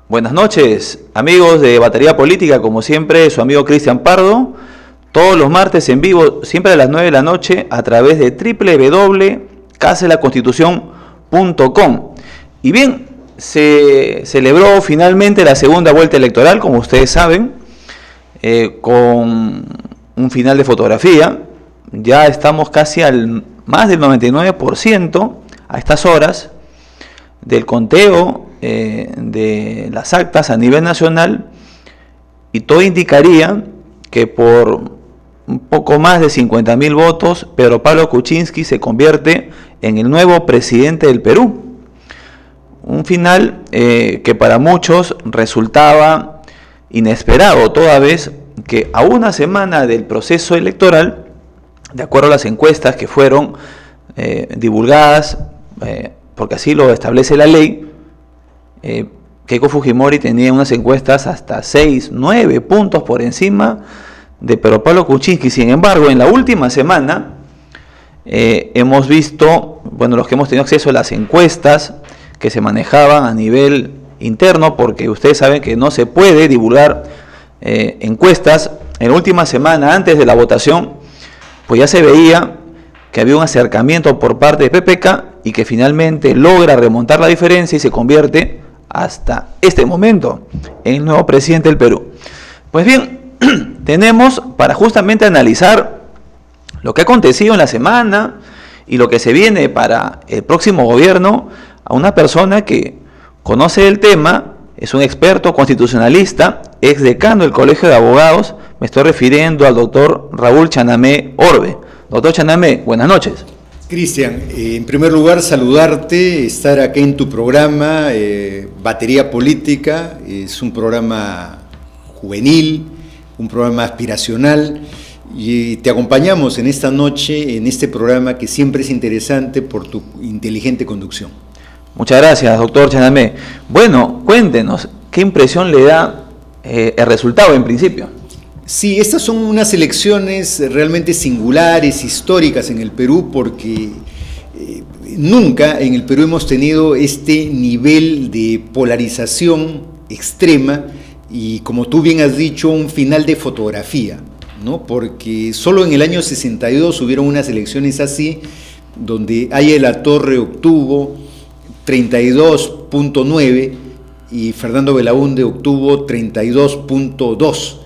Buenas noches, amigos de Batería Política, como siempre, su amigo Cristian Pardo, todos los martes en vivo, siempre a las 9 de la noche, a través de www.caselaconstitucion.com. Y bien, se celebró finalmente la segunda vuelta electoral, como ustedes saben, con un final de fotografía. Ya estamos casi al más del 99% a estas horas del conteo de las actas a nivel nacional, y todo indicaría que por un poco más de 50.000 votos, Pedro Pablo Kuczynski se convierte en el nuevo presidente del Perú. Un final que para muchos resultaba inesperado, toda vez que a una semana del proceso electoral, de acuerdo a las encuestas que fueron divulgadas, porque así lo establece la ley, Keiko Fujimori tenía unas encuestas hasta 6, 9 puntos por encima de Pedro Pablo Kuczynski. Sin embargo, en la última semana hemos visto, bueno, los que hemos tenido acceso a las encuestas que se manejaban a nivel interno, porque ustedes saben que no se puede divulgar encuestas. En la última semana, antes de la votación, pues ya se veía que había un acercamiento por parte de PPK y que finalmente logra remontar la diferencia y se convierte hasta este momento en el nuevo presidente del Perú. Pues bien, tenemos para justamente analizar lo que ha acontecido en la semana y lo que se viene para el próximo gobierno a una persona que conoce el tema, es un experto constitucionalista, ex decano del Colegio de Abogados. Me estoy refiriendo al doctor Raúl Chanamé Orbe. Doctor Chanamé, buenas noches. Cristian, en primer lugar saludarte, estar aquí en tu programa, Batería Política. Es un programa juvenil, un programa aspiracional, y te acompañamos en esta noche, en este programa que siempre es interesante por tu inteligente conducción. Muchas gracias, doctor Chanamé. Bueno, cuéntenos, ¿qué impresión le da el resultado en principio? Sí, estas son unas elecciones realmente singulares, históricas en el Perú, porque nunca en el Perú hemos tenido este nivel de polarización extrema y, como tú bien has dicho, un final de fotografía, ¿no? Porque solo en el año 62 hubieron unas elecciones así, donde Aya de la Torre obtuvo 32.9 y Fernando Belaúnde obtuvo 32.2.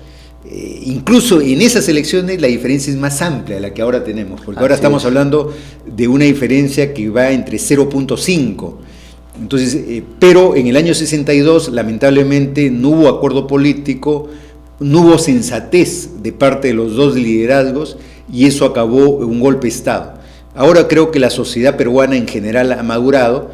Incluso en esas elecciones la diferencia es más amplia de la que ahora tenemos, porque ahora estamos hablando de una diferencia que va entre 0.5. Entonces, pero en el año 62 lamentablemente no hubo acuerdo político, no hubo sensatez de parte de los dos liderazgos, y eso acabó en un golpe de Estado. Ahora creo que la sociedad peruana en general ha madurado,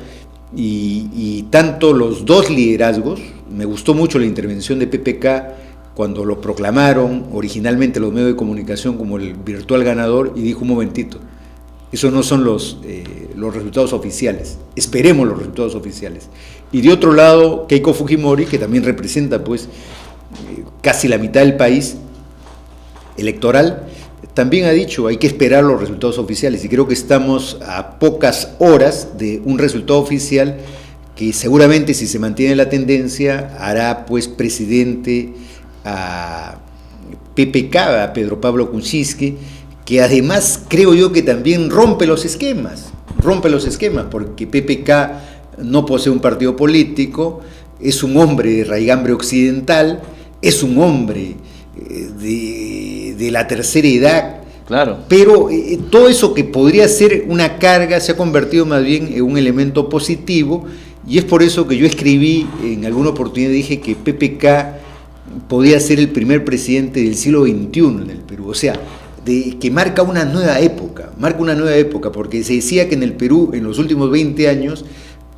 y tanto los dos liderazgos, me gustó mucho la intervención de PPK cuando lo proclamaron originalmente los medios de comunicación como el virtual ganador, y dijo: un momentito, esos no son los resultados oficiales, esperemos los resultados oficiales. Y de otro lado, Keiko Fujimori, que también representa pues casi la mitad del país electoral, también ha dicho: hay que esperar los resultados oficiales, y creo que estamos a pocas horas de un resultado oficial que seguramente, si se mantiene la tendencia, hará pues presidente a PPK, a Pedro Pablo Kuczynski, que además creo yo que también rompe los esquemas, porque PPK no posee un partido político, es un hombre de raigambre occidental, es un hombre de la tercera edad, claro. Pero todo eso que podría ser una carga se ha convertido más bien en un elemento positivo, y es por eso que yo escribí en alguna oportunidad, dije que PPK podía ser el primer presidente del siglo XXI en el Perú, o sea, que marca una nueva época, porque se decía que en el Perú en los últimos 20 años,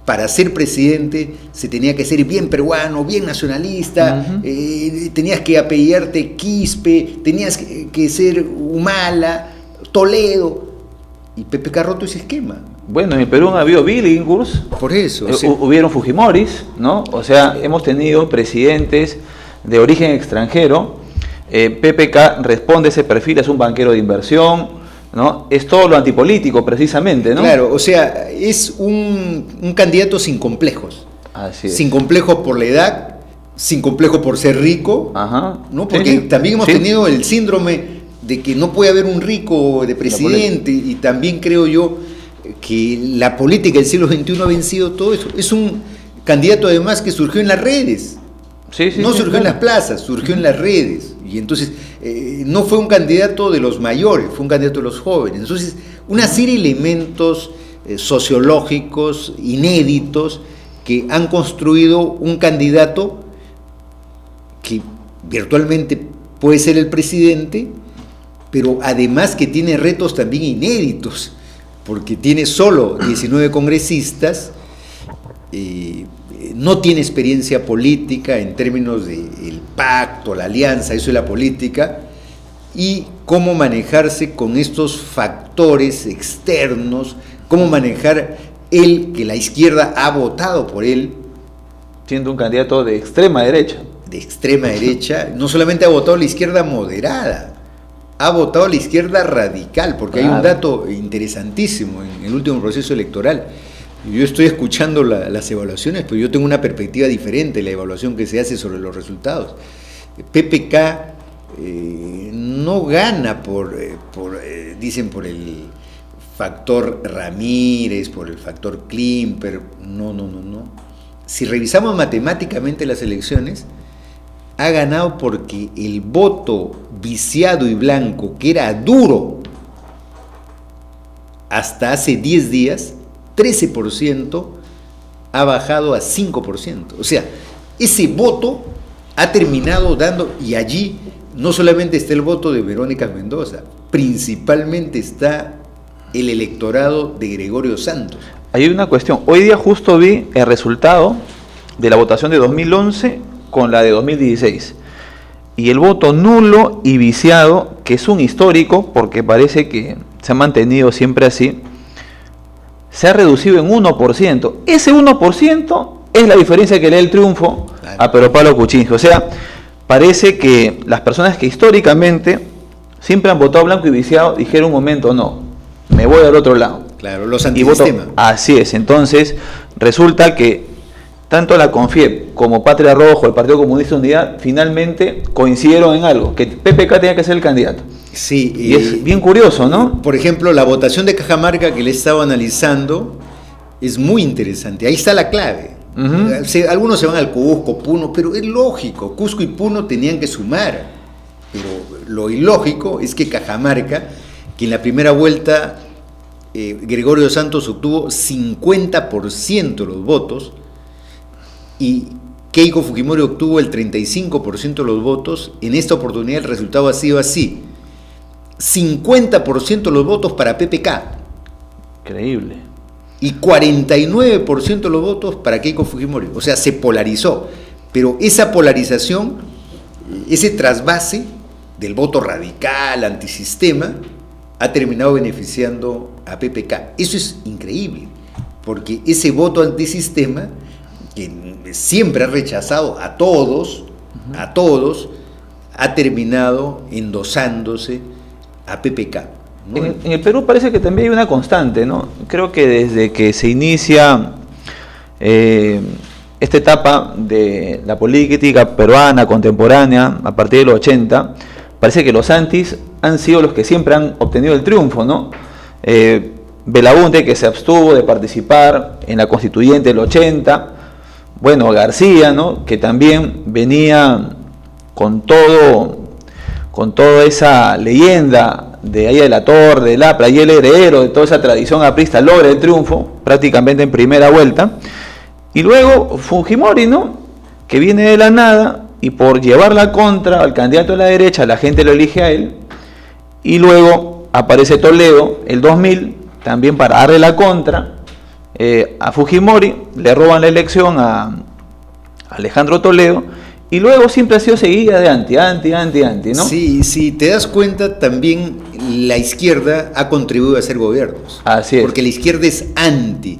para ser presidente se tenía que ser bien peruano, bien nacionalista, tenías que apellidarte Quispe, tenías que ser Humala, Toledo, y PPK ha roto ese esquema. Bueno, en el Perú ha habido Billinghurst, por eso, hubieron Fujimoris, ¿no? O sea, hemos tenido presidentes de origen extranjero. PPK responde a ese perfil, es un banquero de inversión, ¿no? Es todo lo antipolítico, precisamente, ¿no? Claro, o sea, es un candidato sin complejos. Así es. Sin complejos por la edad, sin complejo por ser rico, Ajá. ¿no? Porque también hemos tenido el síndrome de que no puede haber un rico de presidente, y también creo yo que la política del siglo XXI ha vencido todo eso. Es un candidato además que surgió en las redes, no surgió en las plazas, surgió en las redes, y entonces no fue un candidato de los mayores, fue un candidato de los jóvenes. Entonces, una serie de elementos sociológicos inéditos que han construido un candidato que virtualmente puede ser el presidente, pero además que tiene retos también inéditos, porque tiene solo 19 congresistas, no tiene experiencia política en términos del pacto, la alianza, eso es la política, y cómo manejarse con estos factores externos, cómo manejar él, que la izquierda ha votado por él. Siendo un candidato de extrema derecha. De extrema derecha, no solamente ha votado la izquierda moderada, ha votado la izquierda radical, porque hay un dato interesantísimo en el último proceso electoral. Yo estoy escuchando las evaluaciones, pero yo tengo una perspectiva diferente de la evaluación que se hace sobre los resultados. PPK no gana dicen por el factor Ramírez, por el factor Klimper, no. Si revisamos matemáticamente las elecciones, ha ganado porque el voto viciado y blanco, que era duro hasta hace 10 días, 13%, ha bajado a 5%. O sea, ese voto ha terminado dando, y allí no solamente está el voto de Verónica Mendoza, principalmente está el electorado de Gregorio Santos. Hay una cuestión. Hoy día justo vi el resultado de la votación de 2011 con la de 2016. Y el voto nulo y viciado, que es un histórico, porque parece que se ha mantenido siempre así, se ha reducido en 1%. Ese 1% es la diferencia que le da el triunfo a Pedro Pablo Kuczynski. O sea, parece que las personas que históricamente siempre han votado blanco y viciado, dijeron un momento, no, me voy al otro lado. Claro, los antisistema. Así es. Entonces, resulta que tanto la CONFIEP como Patria Rojo, el Partido Comunista de Unidad, finalmente coincidieron en algo, que PPK tenía que ser el candidato. Sí. Y es bien curioso, ¿no? Por ejemplo, la votación de Cajamarca que le estaba analizando es muy interesante. Ahí está la clave. Algunos se van al Cusco, Puno, pero es lógico. Cusco y Puno tenían que sumar. Pero lo ilógico es que Cajamarca, que en la primera vuelta Gregorio Santos obtuvo 50% de los votos, y Keiko Fujimori obtuvo el 35% de los votos, en esta oportunidad el resultado ha sido así: 50% de los votos para PPK. Increíble. Y 49% de los votos para Keiko Fujimori. O sea, se polarizó. Pero esa polarización, ese trasvase del voto radical, antisistema, ha terminado beneficiando a PPK. Eso es increíble, porque ese voto antisistema, que siempre ha rechazado a todos, ha terminado endosándose a PPK, ¿no? En el Perú parece que también hay una constante, ¿no? Creo que desde que se inicia esta etapa de la política peruana contemporánea, a partir de los 80, parece que los antis han sido los que siempre han obtenido el triunfo, ¿no? Belaúnde, que se abstuvo de participar en la constituyente del 80, bueno, García, ¿no?, que también venía con toda esa leyenda de ahí de la Torre, del APRA, y el heredero de toda esa tradición aprista logra el triunfo prácticamente en primera vuelta. Y luego Fujimori, ¿no?, que viene de la nada, y por llevar la contra al candidato de la derecha, la gente lo elige a él. Y luego aparece Toledo, el 2000, también para darle la contra a Fujimori, le roban la elección a Alejandro Toledo, y luego siempre ha sido seguida de anti, ¿no? Sí, si te das cuenta, también la izquierda ha contribuido a hacer gobiernos. Así es. Porque la izquierda es anti,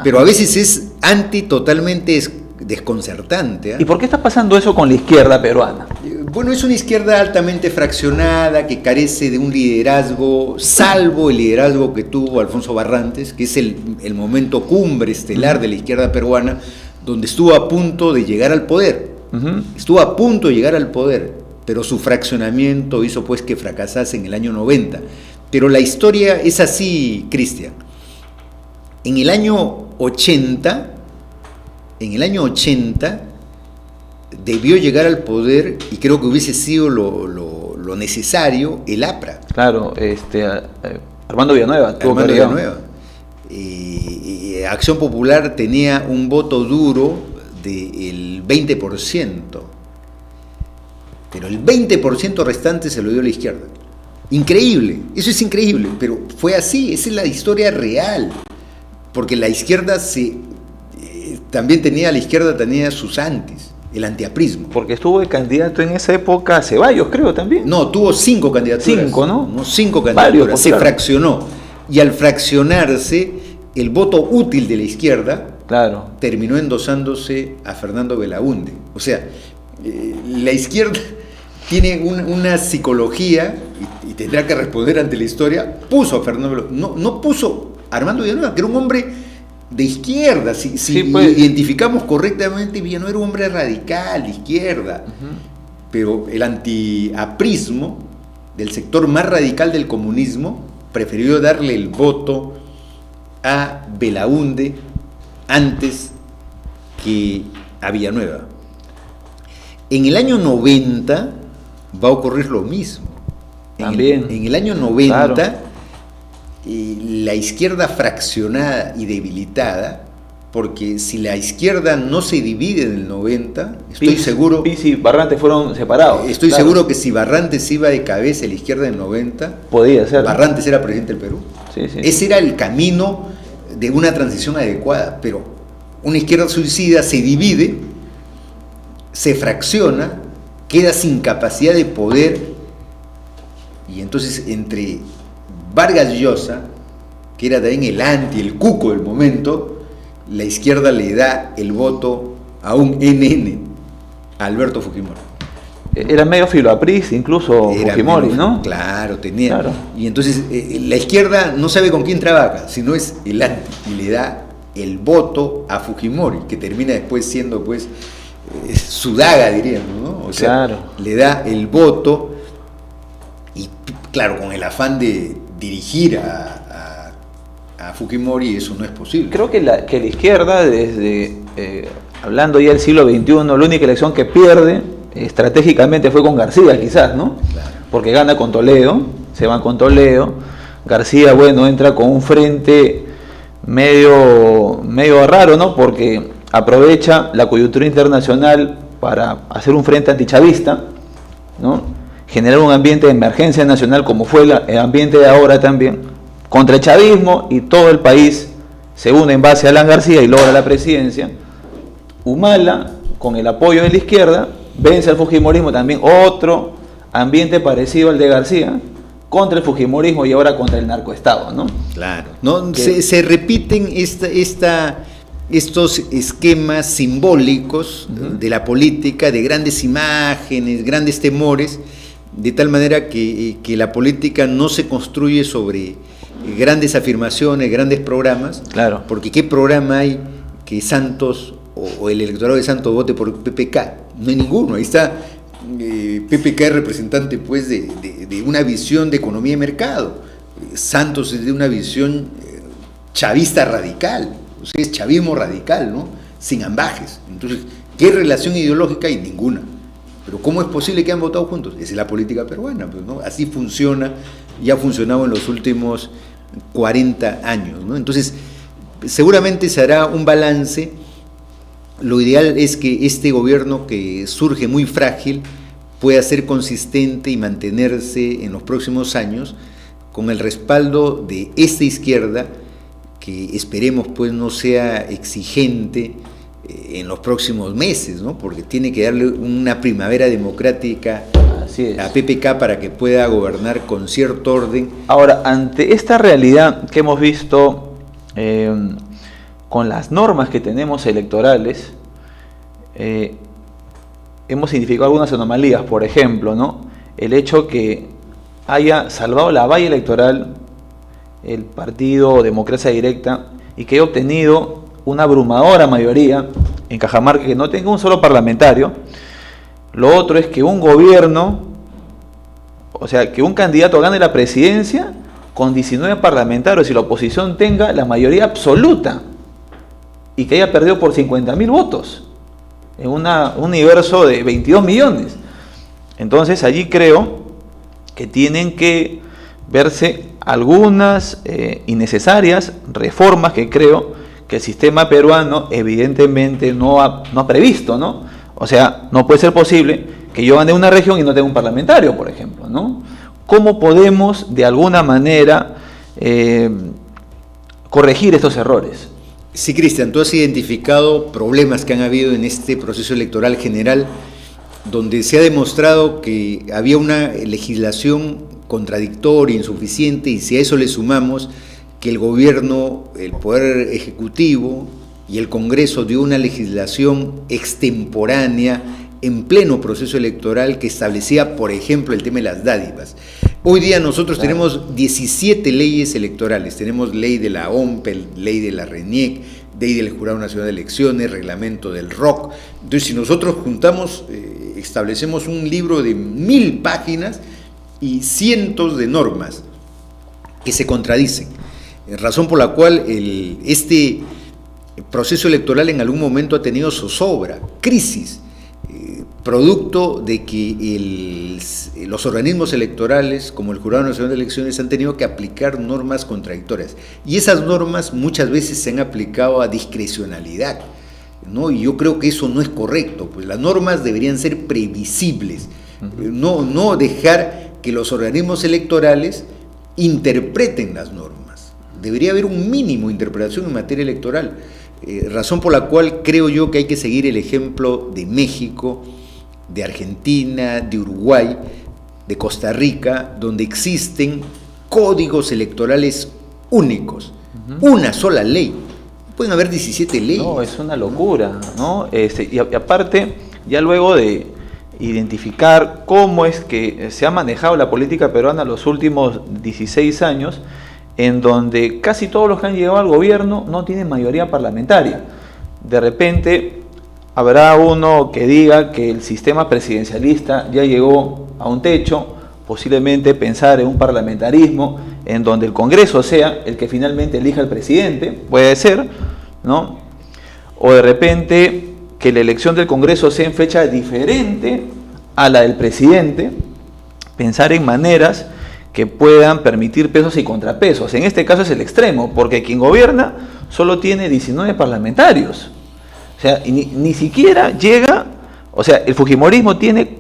pero a veces es anti totalmente desconcertante. ¿Y por qué está pasando eso con la izquierda peruana? Bueno, es una izquierda altamente fraccionada, que carece de un liderazgo, salvo el liderazgo que tuvo Alfonso Barrantes, que es el momento cumbre estelar de la izquierda peruana, donde estuvo a punto de llegar al poder. Estuvo a punto de llegar al poder, pero su fraccionamiento hizo pues que fracasase en el año 90. Pero la historia es así, Cristian. En el año 80 debió llegar al poder, y creo que hubiese sido lo necesario, el APRA. Claro, Armando Villanueva. Armando Villanueva. Acción Popular tenía un voto duro del 20%, pero el 20% restante se lo dio a la izquierda. Increíble, eso es increíble, pero fue así, esa es la historia real, porque la izquierda también tenía sus antis, el antiaprismo. Porque estuvo de candidato en esa época Ceballos, creo, también. No, tuvo 5 candidaturas. 5, ¿no? 5 candidaturas, se fraccionó, y al fraccionarse, el voto útil de la izquierda terminó endosándose a Fernando Belaúnde. O sea, la izquierda tiene una psicología y tendrá que responder ante la historia. Puso a Fernando Belaúnde, no puso a Armando Villanueva, que era un hombre de izquierda. Si pues identificamos correctamente, Villanueva era un hombre radical, de izquierda. Pero el antiaprismo del sector más radical del comunismo prefirió darle el voto a Belaúnde antes que a Villanueva. En el año 90 va a ocurrir lo mismo. En el año 90, la izquierda fraccionada y debilitada, porque si la izquierda no se divide en el 90, estoy seguro... Pis y Barrantes fueron separados. Estoy seguro que si Barrantes iba de cabeza a la izquierda en el 90, podía ser. Barrantes era presidente del Perú. Sí. Ese era el camino de una transición adecuada, pero una izquierda suicida se divide, se fracciona, queda sin capacidad de poder, y entonces entre Vargas Llosa, que era también el cuco del momento, la izquierda le da el voto a un NN, a Alberto Fujimori. Era medio filoapris, incluso Fujimori, ¿no? Claro, tenía. Claro. Y entonces la izquierda no sabe con quién trabaja, sino es el anti, y le da el voto a Fujimori, que termina después siendo pues su daga, diríamos, ¿no? O sea, le da el voto y claro, con el afán de dirigir a Fujimori, eso no es posible. Creo que la izquierda, desde hablando ya del siglo XXI, la única elección que pierde estratégicamente fue con García, quizás, ¿no? Claro. Porque gana con Toledo, se van con Toledo. García, bueno, entra con un frente medio raro, ¿no? Porque aprovecha la coyuntura internacional para hacer un frente antichavista, ¿no? Generar un ambiente de emergencia nacional, como fue el ambiente de ahora también, contra el chavismo, y todo el país se une en base a Alan García y logra la presidencia. Humala, con el apoyo de la izquierda, vence al fujimorismo, también otro ambiente parecido al de García, contra el fujimorismo y ahora contra el narcoestado, ¿no? Claro, ¿no? Se repiten estos esquemas simbólicos de la política, de grandes imágenes, grandes temores, de tal manera que la política no se construye sobre grandes afirmaciones, grandes programas, claro. Porque ¿qué programa hay que Santos o el electorado de Santos vote por PPK? No hay ninguno. Ahí está PPK es representante pues de una visión de economía de mercado. Santos es de una visión chavista radical, o sea, es chavismo radical, ¿no? Sin ambajes. Entonces, ¿qué relación ideológica hay? Ninguna. Pero ¿cómo es posible que han votado juntos? Esa es la política peruana, pues, ¿no? Así funciona y ha funcionado en los últimos 40 años, ¿no? Entonces, seguramente se hará un balance. Lo ideal es que este gobierno, que surge muy frágil, pueda ser consistente y mantenerse en los próximos años con el respaldo de esta izquierda, que esperemos pues no sea exigente en los próximos meses, ¿no? Porque tiene que darle una primavera democrática a PPK para que pueda gobernar con cierto orden. Ahora, ante esta realidad que hemos visto con las normas que tenemos electorales, hemos identificado algunas anomalías. Por ejemplo, ¿no? El hecho que haya salvado la valla electoral el partido Democracia Directa y que haya obtenido una abrumadora mayoría en Cajamarca, que no tenga un solo parlamentario, Lo otro es que un gobierno, o sea, que un candidato gane la presidencia con 19 parlamentarios y la oposición tenga la mayoría absoluta y que haya perdido por 50.000 votos en un universo de 22 millones. Entonces allí creo que tienen que verse algunas innecesarias reformas que creo que el sistema peruano evidentemente no ha previsto, ¿no? O sea, no puede ser posible que yo gane una región y no tenga un parlamentario, por ejemplo, ¿no? ¿Cómo podemos de alguna manera corregir estos errores? Sí, Cristian, tú has identificado problemas que han habido en este proceso electoral general, donde se ha demostrado que había una legislación contradictoria, insuficiente, y si a eso le sumamos que el gobierno, el Poder Ejecutivo y el Congreso dio una legislación extemporánea en pleno proceso electoral que establecía, por ejemplo, el tema de las dádivas. Hoy día nosotros tenemos 17 leyes electorales, tenemos ley de la OMPE, ley de la RENIEC, ley del Jurado Nacional de Elecciones, reglamento del ROC. Entonces, si nosotros juntamos, establecemos un libro de 1000 páginas y cientos de normas que se contradicen, razón por la cual este proceso electoral en algún momento ha tenido zozobra, crisis, producto de que los organismos electorales, como el Jurado Nacional de Elecciones, han tenido que aplicar normas contradictorias. Y esas normas muchas veces se han aplicado a discrecionalidad, ¿no? Y yo creo que eso no es correcto, pues las normas deberían ser previsibles, no dejar que los organismos electorales interpreten las normas. Debería haber un mínimo de interpretación en materia electoral, razón por la cual creo yo que hay que seguir el ejemplo de México, de Argentina, de Uruguay, de Costa Rica, donde existen códigos electorales únicos, una sola ley. Pueden haber 17 leyes. No, es una locura, ¿no? Y aparte, ya luego de identificar cómo es que se ha manejado la política peruana los últimos 16 años, en donde casi todos los que han llegado al gobierno no tienen mayoría parlamentaria. De repente habrá uno que diga que el sistema presidencialista ya llegó a un techo, posiblemente pensar en un parlamentarismo en donde el Congreso sea el que finalmente elija al presidente, puede ser, ¿no? O de repente que la elección del Congreso sea en fecha diferente a la del presidente, pensar en maneras que puedan permitir pesos y contrapesos. En este caso es el extremo, porque quien gobierna solo tiene 19 parlamentarios. O sea, ni siquiera llega, o sea, el fujimorismo tiene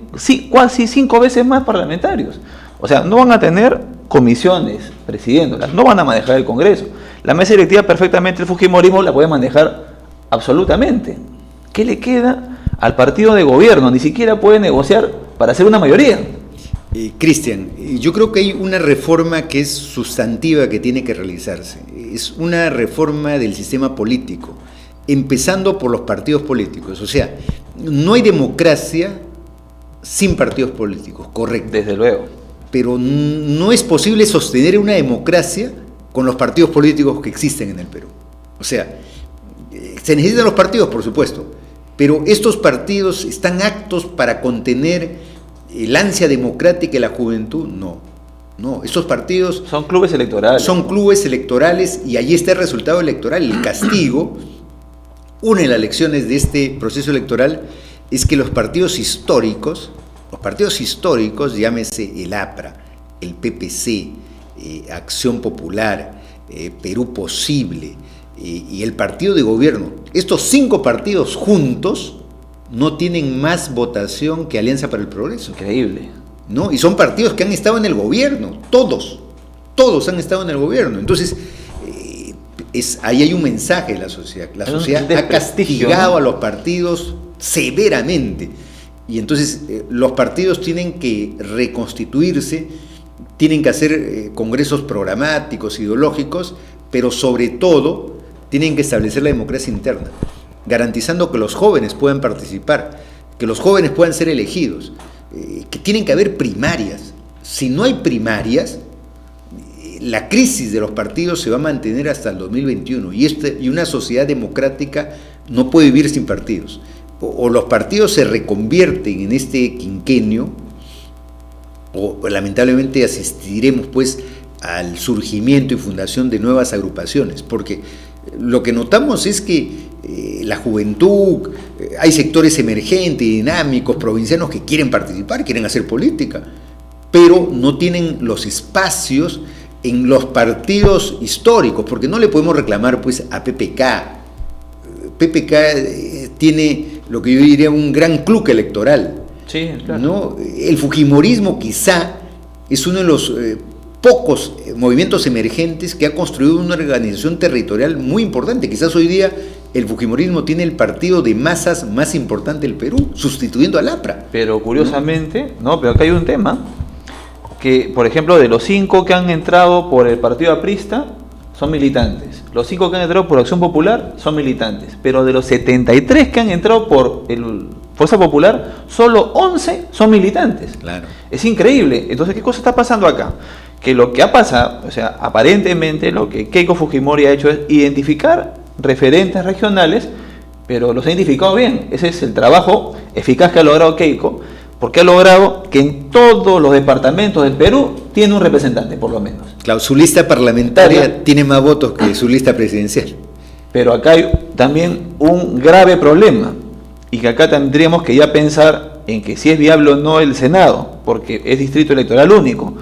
casi 5 veces más parlamentarios. O sea, no van a tener comisiones presidiéndolas, no van a manejar el Congreso. La mesa directiva perfectamente el fujimorismo la puede manejar absolutamente. ¿Qué le queda al partido de gobierno? Ni siquiera puede negociar para hacer una mayoría. Cristian, yo creo que hay una reforma que es sustantiva que tiene que realizarse. Es una reforma del sistema político, empezando por los partidos políticos. O sea, no hay democracia sin partidos políticos, correcto. Desde luego. Pero no es posible sostener una democracia con los partidos políticos que existen en el Perú. O sea, se necesitan los partidos, por supuesto, pero estos partidos están aptos para contener el ansia democrática de la juventud. No, estos partidos son clubes electorales. Son clubes electorales y allí está el resultado electoral. El castigo, una de las lecciones de este proceso electoral, es que los partidos históricos, llámese el APRA, el PPC, Acción Popular, Perú Posible y el partido de gobierno, estos 5 partidos juntos no tienen más votación que Alianza para el Progreso. Increíble. ¿No? Y son partidos que han estado en el gobierno, todos han estado en el gobierno. Entonces, ahí hay un mensaje de la sociedad. La sociedad ha castigado, ¿no?, a los partidos severamente. Y entonces los partidos tienen que reconstituirse, tienen que hacer congresos programáticos, ideológicos, pero sobre todo tienen que establecer la democracia interna, garantizando que los jóvenes puedan participar, que los jóvenes puedan ser elegidos, que tienen que haber primarias. Si no hay primarias, la crisis de los partidos se va a mantener hasta el 2021 y una sociedad democrática no puede vivir sin partidos. o los partidos se reconvierten en este quinquenio, o lamentablemente asistiremos pues al surgimiento y fundación de nuevas agrupaciones, porque lo que notamos es que la juventud, hay sectores emergentes, dinámicos, provincianos que quieren participar, quieren hacer política, pero no tienen los espacios en los partidos históricos, porque no le podemos reclamar pues a PPK. PPK tiene lo que yo diría un gran club electoral. Sí, claro. ¿No? El fujimorismo quizá es uno de los pocos movimientos emergentes que ha construido una organización territorial muy importante. Quizás hoy día el fujimorismo tiene el partido de masas más importante del Perú, sustituyendo al APRA. Pero curiosamente, pero acá hay un tema, que por ejemplo de los 5 que han entrado por el partido aprista, son militantes. Los 5 que han entrado por Acción Popular son militantes. Pero de los 73 que han entrado por el Fuerza Popular, solo 11 son militantes. Claro. Es increíble. Entonces, ¿qué cosa está pasando acá? Que lo que ha pasado, o sea, aparentemente lo que Keiko Fujimori ha hecho es identificar referentes regionales, pero los ha identificado bien. Ese es el trabajo eficaz que ha logrado Keiko, porque ha logrado que en todos los departamentos del Perú tiene un representante, por lo menos. Claro, su lista parlamentaria tiene más votos que su lista presidencial. Pero acá hay también un grave problema, y que acá tendríamos que ya pensar en que si es viable o no el Senado, porque es distrito electoral único,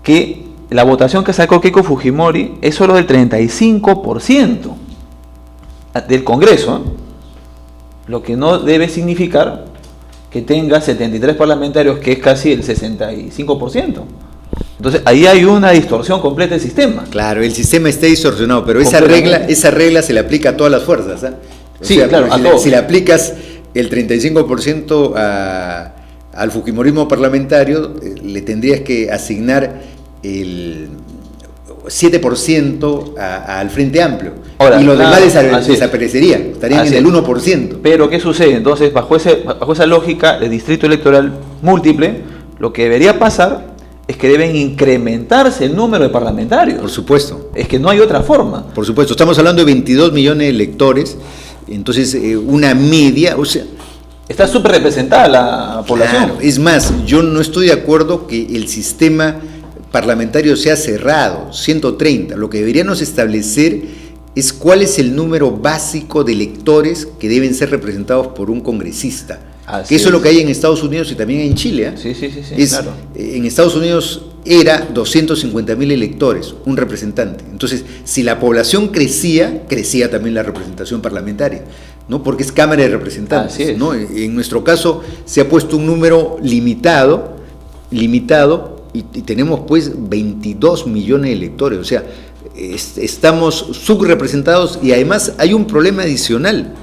que la votación que sacó Keiko Fujimori es solo del 35% del Congreso, lo que no debe significar que tenga 73 parlamentarios, que es casi el 65%. Entonces ahí hay una distorsión completa del sistema. Claro, el sistema está distorsionado, pero esa regla se le aplica a todas las fuerzas, ¿eh? Sí, claro, a todos. Si le aplicas el 35% al fujimorismo parlamentario, le tendrías que asignar el 7% al Frente Amplio. Ahora, y los demás desaparecerían, estarían en el 1%. Pero ¿qué sucede? Entonces, bajo esa lógica de distrito electoral múltiple, lo que debería pasar es que deben incrementarse el número de parlamentarios. Por supuesto. Es que no hay otra forma. Por supuesto, estamos hablando de 22 millones de electores, entonces una media, o sea... Está súper representada la población. Claro, es más, yo no estoy de acuerdo que el sistema parlamentario sea cerrado, 130. Lo que deberíamos establecer es cuál es el número básico de electores que deben ser representados por un congresista. Que eso es lo que hay en Estados Unidos y también en Chile. ¿eh? Sí, claro. En Estados Unidos era 250.000 electores, un representante. Entonces, si la población crecía también la representación parlamentaria, ¿no? Porque es Cámara de Representantes. ¿No? En nuestro caso se ha puesto un número limitado, y tenemos pues 22 millones de electores, o sea, estamos subrepresentados y además hay un problema adicional.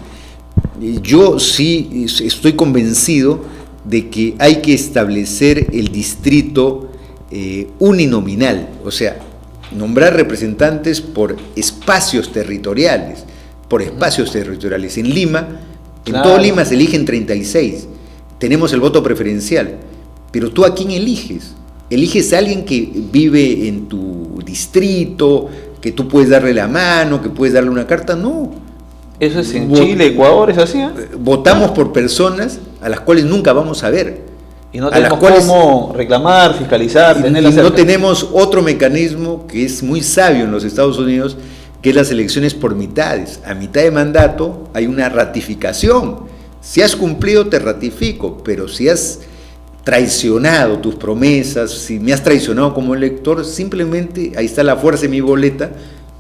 Yo sí estoy convencido de que hay que establecer el distrito uninominal, o sea, nombrar representantes por espacios territoriales, En Lima, en todo Lima se eligen 36, tenemos el voto preferencial, pero ¿tú a quién eliges? ¿Eliges a alguien que vive en tu distrito, que tú puedes darle la mano, que puedes darle una carta? No. Eso es en Chile, Ecuador, ¿es así? Votamos por personas a las cuales nunca vamos a ver. Y no tenemos cómo reclamar, fiscalizar, tenerlas cerca. No tenemos otro mecanismo que es muy sabio en los Estados Unidos, que es las elecciones por mitades. A mitad de mandato hay una ratificación. Si has cumplido, te ratifico, pero si has traicionado tus promesas, si me has traicionado como elector, simplemente ahí está la fuerza de mi boleta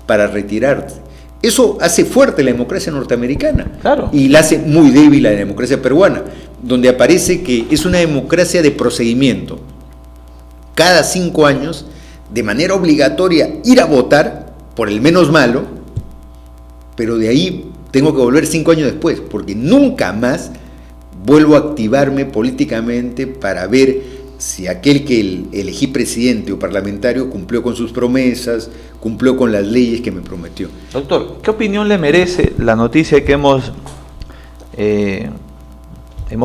para retirarte. Eso hace fuerte la democracia norteamericana, claro, y la hace muy débil la democracia peruana, donde aparece que es una democracia de procedimiento. Cada 5 años, de manera obligatoria, ir a votar por el menos malo, pero de ahí tengo que volver 5 años después, porque nunca más vuelvo a activarme políticamente para ver si aquel que elegí presidente o parlamentario cumplió con sus promesas, cumplió con las leyes que me prometió. Doctor, ¿qué opinión le merece la noticia que hemos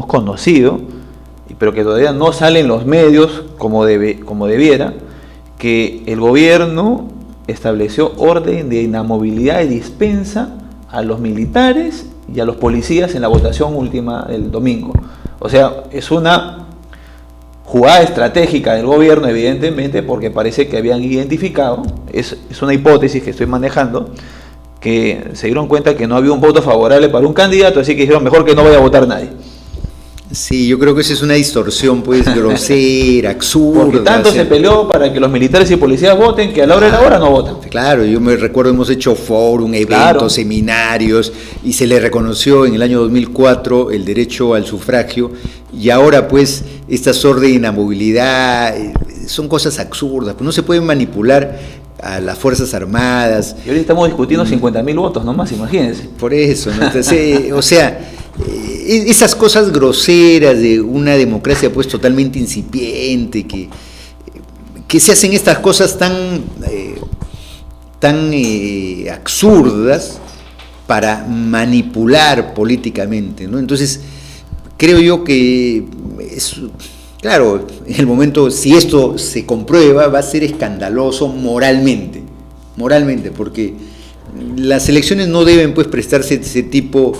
conocido, pero que todavía no sale en los medios como debiera, que el gobierno estableció orden de inamovilidad y dispensa a los militares y a los policías en la votación última el domingo. O sea, es una jugada estratégica del gobierno, evidentemente, porque parece que habían identificado, es una hipótesis que estoy manejando, que se dieron cuenta que no había un voto favorable para un candidato, así que dijeron mejor que no vaya a votar nadie. Sí, yo creo que esa es una distorsión pues grosera, absurda. Porque tanto se peleó para que los militares y policías voten que a la hora de la hora no votan. Claro, yo me recuerdo, hemos hecho fórum, eventos, seminarios, y se le reconoció en el año 2004 el derecho al sufragio, y ahora pues estas órdenes de inamovilidad son cosas absurdas, pues no se pueden manipular a las Fuerzas Armadas. Y ahorita estamos discutiendo 50.000 votos nomás, imagínense. Por eso, ¿no? Entonces, o sea, esas cosas groseras de una democracia pues totalmente incipiente, que se hacen estas cosas tan absurdas para manipular políticamente, ¿no? Entonces, creo yo que claro, en el momento, si esto se comprueba, va a ser escandaloso moralmente, porque las elecciones no deben pues prestarse ese tipo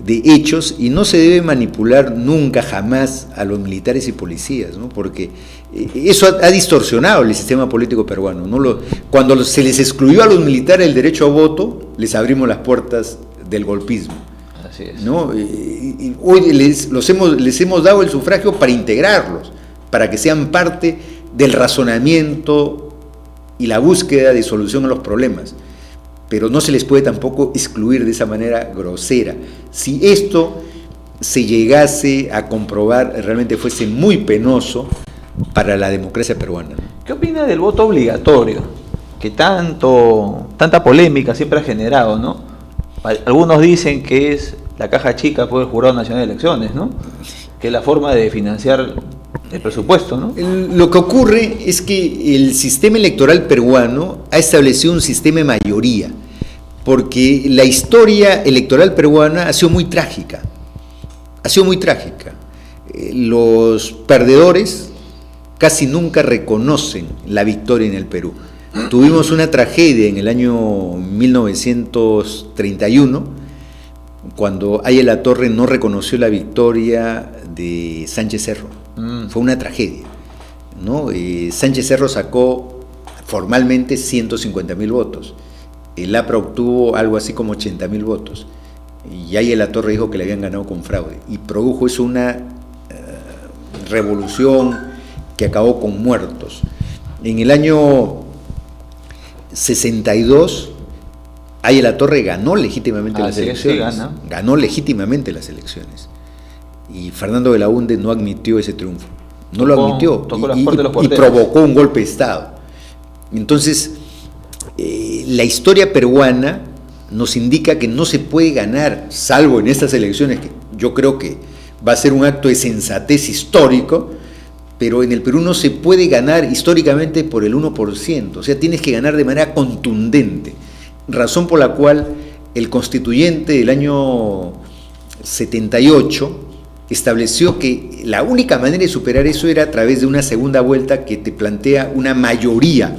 de hechos y no se debe manipular nunca, jamás a los militares y policías, ¿no? Porque eso ha distorsionado el sistema político peruano, ¿no? Cuando se les excluyó a los militares el derecho a voto, les abrimos las puertas del golpismo. Así es. ¿No? Y hoy les hemos dado el sufragio para integrarlos, para que sean parte del razonamiento y la búsqueda de solución a los problemas. Pero no se les puede tampoco excluir de esa manera grosera. Si esto se llegase a comprobar, realmente fuese muy penoso para la democracia peruana. ¿Qué opina del voto obligatorio? Que tanta polémica siempre ha generado, ¿no? Algunos dicen que es la caja chica por el Jurado Nacional de Elecciones, ¿no? Que es la forma de financiar el presupuesto, ¿no? Lo que ocurre es que el sistema electoral peruano ha establecido un sistema de mayoría, porque la historia electoral peruana ha sido muy trágica. Los perdedores casi nunca reconocen la victoria en el Perú. Tuvimos una tragedia en el año 1931, cuando Aya La Torre no reconoció la victoria de Sánchez Cerro. Fue una tragedia, ¿no? Sánchez Cerro sacó formalmente 150.000 votos. El APRA obtuvo algo así como 80.000 votos. Y Aya La Torre dijo que le habían ganado con fraude. Y produjo eso una revolución que acabó con muertos. En el año 62, Aya La Torre ganó legítimamente las elecciones. Ganó legítimamente las elecciones. Y Fernando Belaúnde no admitió ese triunfo. No lo admitió. Y provocó un golpe de Estado. Entonces, la historia peruana nos indica que no se puede ganar, salvo en estas elecciones, que yo creo que va a ser un acto de sensatez histórico, pero en el Perú no se puede ganar históricamente por el 1%, o sea, tienes que ganar de manera contundente, razón por la cual el constituyente del año 78 estableció que la única manera de superar eso era a través de una segunda vuelta que te plantea una mayoría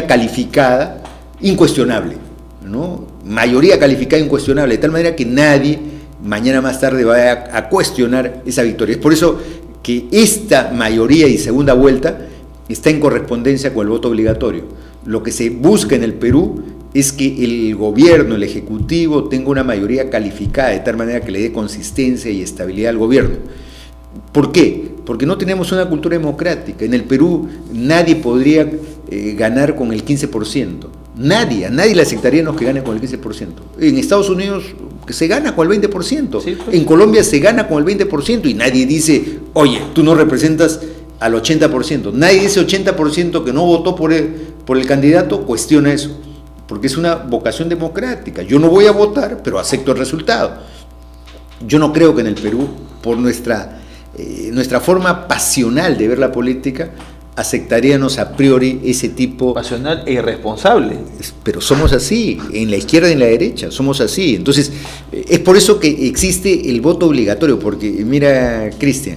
calificada, incuestionable, ¿no? Mayoría calificada incuestionable, de tal manera que nadie mañana más tarde va a cuestionar esa victoria. Es por eso que esta mayoría y segunda vuelta está en correspondencia con el voto obligatorio. Lo que se busca en el Perú es que el gobierno, el ejecutivo, tenga una mayoría calificada de tal manera que le dé consistencia y estabilidad al gobierno. ¿Por qué? Porque no tenemos una cultura democrática. En el Perú nadie podría ganar con el 15%. A nadie le aceptaríamos que gane con el 15%. En Estados Unidos se gana con el 20%. Sí, pues. En Colombia se gana con el 20% y nadie dice, oye, tú no representas al 80%. Nadie de ese 80% que no votó por el candidato cuestiona eso, porque es una vocación democrática. Yo no voy a votar, pero acepto el resultado. Yo no creo que en el Perú, por nuestra forma pasional de ver la política, aceptaríamos a priori ese tipo... Pasional e irresponsable. Pero somos así, en la izquierda y en la derecha, somos así. Entonces, es por eso que existe el voto obligatorio, porque mira, Cristian,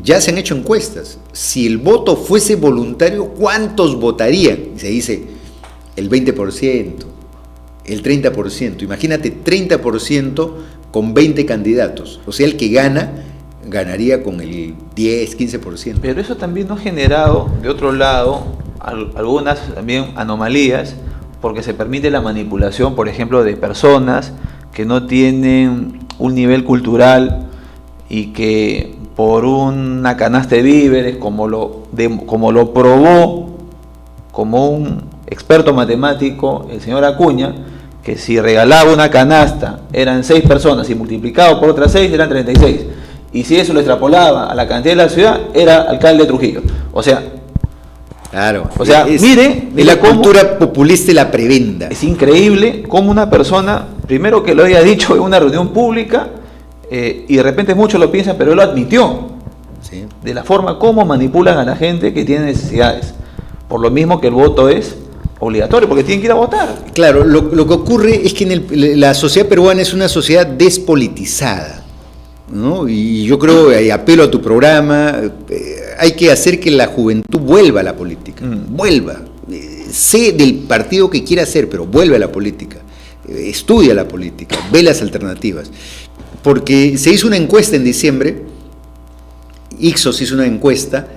ya se han hecho encuestas. Si el voto fuese voluntario, ¿cuántos votarían? Se dice el 20%, El 30%. Imagínate, 30% con 20 candidatos. O sea, el que ganaría con el 10, 15%. Pero eso también ha generado, de otro lado, algunas también anomalías, porque se permite la manipulación, por ejemplo, de personas que no tienen un nivel cultural y que por una canasta de víveres, como lo probó como un experto matemático el señor Acuña, que si regalaba una canasta eran 6 personas y multiplicado por otras 6 eran 36, y si eso lo extrapolaba a la cantidad de la ciudad, era alcalde de Trujillo. O sea, claro, mire la cultura populista y la prebenda. Es increíble cómo una persona, primero que lo haya dicho en una reunión pública, y de repente muchos lo piensan, pero él lo admitió, sí, de la forma como manipulan a la gente que tiene necesidades. Por lo mismo que el voto es obligatorio, porque tienen que ir a votar. Claro, lo que ocurre es que la sociedad peruana es una sociedad despolitizada, ¿no? Y yo creo, y apelo a tu programa, hay que hacer que la juventud vuelva a la política, vuelva, sé del partido que quiera ser, pero vuelve a la política, estudia la política, ve las alternativas, porque se hizo una encuesta en diciembre, Ipsos hizo una encuesta,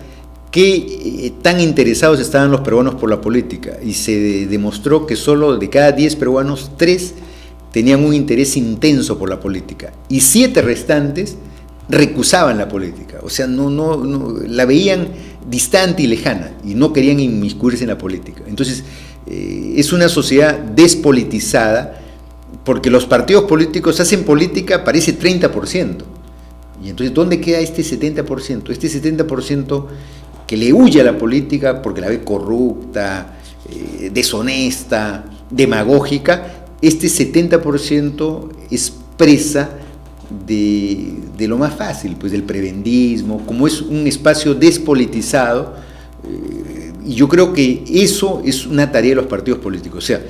qué tan interesados estaban los peruanos por la política, y se demostró que solo de cada 10 peruanos, 3 tenían un interés intenso por la política, y 7 restantes recusaban la política, o sea, no la veían distante y lejana, y no querían inmiscuirse en la política. Entonces, es una sociedad despolitizada, porque los partidos políticos hacen política, parece 30%, y entonces, ¿dónde queda este 70%? Este 70% que le huye a la política porque la ve corrupta, deshonesta, demagógica, este 70% es presa de lo más fácil, pues del prebendismo, como es un espacio despolitizado, y yo creo que eso es una tarea de los partidos políticos. O sea,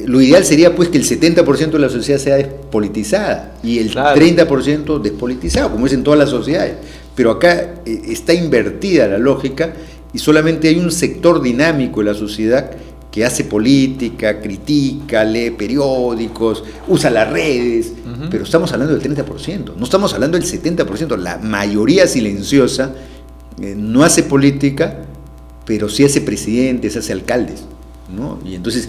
lo ideal sería pues que el 70% de la sociedad sea despolitizada y el 30% despolitizado, como es en todas las sociedades. Pero acá está invertida la lógica y solamente hay un sector dinámico de la sociedad que hace política, critica, lee periódicos, usa las redes, pero estamos hablando del 30%, no estamos hablando del 70%, la mayoría silenciosa no hace política, pero sí hace presidentes, hace alcaldes, ¿no? Y entonces,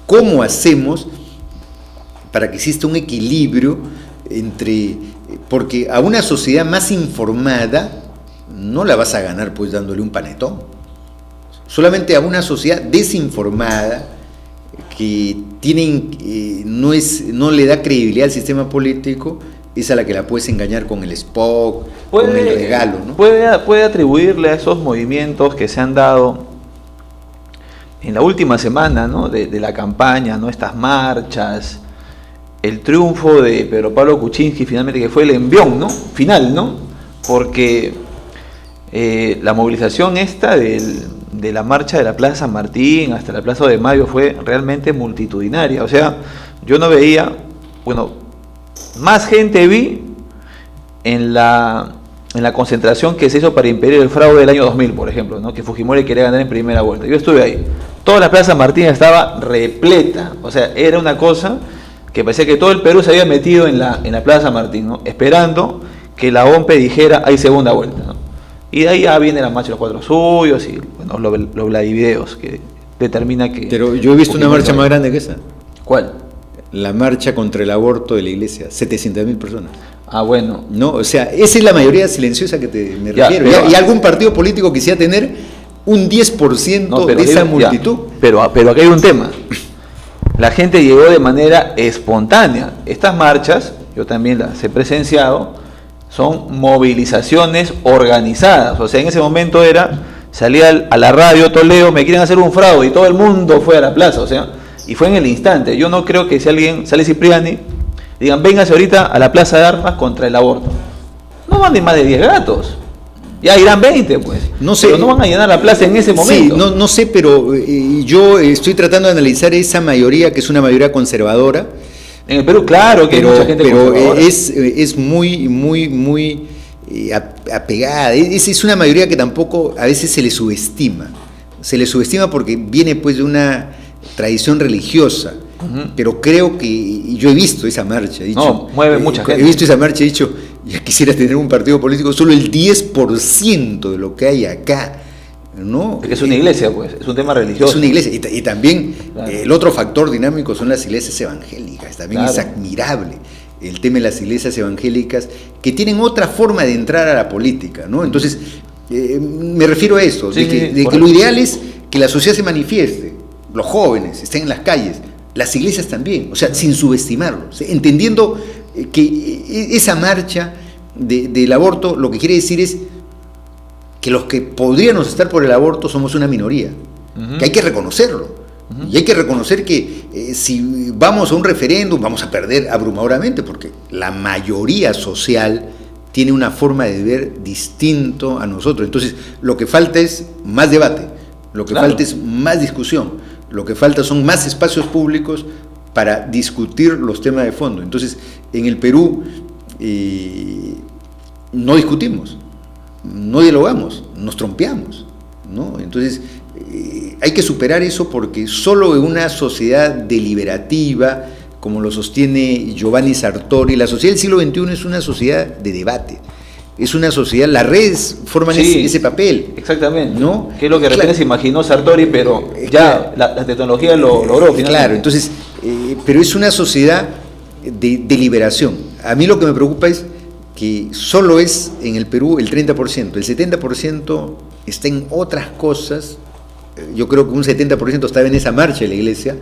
¿cómo hacemos para que exista un equilibrio entre... Porque a una sociedad más informada no la vas a ganar pues dándole un panetón. Solamente a una sociedad desinformada que no le da credibilidad al sistema político, es a la que la puedes engañar con el spot, con el regalo, ¿no? Puede atribuirle a esos movimientos que se han dado en la última semana, ¿no? de la campaña, ¿no? Estas marchas, el triunfo de Pedro Pablo Kuczynski finalmente, que fue el envión, ¿no? Final, ¿no? Porque la movilización esta de la marcha de la Plaza San Martín hasta la Plaza de Mayo fue realmente multitudinaria. O sea, yo no veía, más gente vi en la concentración que se hizo para impedir el fraude del año 2000, por ejemplo, ¿no? Que Fujimori quería ganar en primera vuelta. Yo estuve ahí. Toda la Plaza San Martín estaba repleta. O sea, era una cosa que parecía que todo el Perú se había metido en la Plaza San Martín, ¿no? Esperando que la OMPE dijera hay segunda vuelta, ¿no? Y de ahí ya viene la marcha de los Cuatro Suyos y los Vladivideos que determina que... Pero yo he visto una marcha más grande que esa. ¿Cuál? La marcha contra el aborto de la iglesia, 700.000 personas. Ah, bueno. No, o sea, esa es la mayoría silenciosa que me refiero. Y algún partido político quisiera tener un 10% de esa multitud. Pero acá hay un tema. La gente llegó de manera espontánea. Estas marchas, yo también las he presenciado, son movilizaciones organizadas. O sea, en ese momento salía a la radio Toledo, me quieren hacer un fraude, y todo el mundo fue a la plaza, o sea, y fue en el instante. Yo no creo que si alguien sale Cipriani, digan, véngase ahorita a la Plaza de Armas contra el aborto. No van de más de 10 gatos. Ya irán 20, pues. No sé, pero no van a llenar la plaza en ese momento. Sí, no sé, pero yo estoy tratando de analizar esa mayoría, que es una mayoría conservadora. En el Perú, claro que hay mucha gente conservadora. Es muy apegada. Es una mayoría que tampoco a veces se le subestima. Se le subestima porque viene pues de una tradición religiosa. pero creo que, y yo he visto esa marcha, he dicho, no, mueve mucha gente. He visto esa marcha, he dicho, ya quisiera tener un partido político, solo el 10% de lo que hay acá, ¿no? Porque es una iglesia, pues, es un tema religioso. Es una iglesia, y también claro. El otro factor dinámico son las iglesias evangélicas, también claro. es admirable el tema de las iglesias evangélicas, que tienen otra forma de entrar a la política, ¿no? Entonces, me refiero a eso, sí, de que lo ideal es que la sociedad se manifieste, los jóvenes estén en las calles, las iglesias también, o sea, sin subestimarlo, entendiendo que esa marcha del aborto lo que quiere decir es que los que podríamos estar por el aborto somos una minoría, que hay que reconocerlo. Y hay que reconocer que si vamos a un referéndum vamos a perder abrumadoramente, porque la mayoría social tiene una forma de ver distinto a nosotros. Entonces, lo que falta es más debate, lo que falta es más discusión, lo que falta son más espacios públicos para discutir los temas de fondo. Entonces, en el Perú no discutimos, no dialogamos, nos trompeamos, ¿no? Entonces, hay que superar eso, porque solo en una sociedad deliberativa, como lo sostiene Giovanni Sartori, la sociedad del siglo XXI es una sociedad de debate, es una sociedad, las redes forman ese papel. Exactamente, ¿no? Que es lo que de repente se imaginó Sartori, pero ya la tecnología lo logró finalmente. Claro, entonces, pero es una sociedad de deliberación. A mí lo que me preocupa es que solo es en el Perú el 30%, el 70% está en otras cosas. Yo creo que un 70% estaba en esa marcha de la iglesia,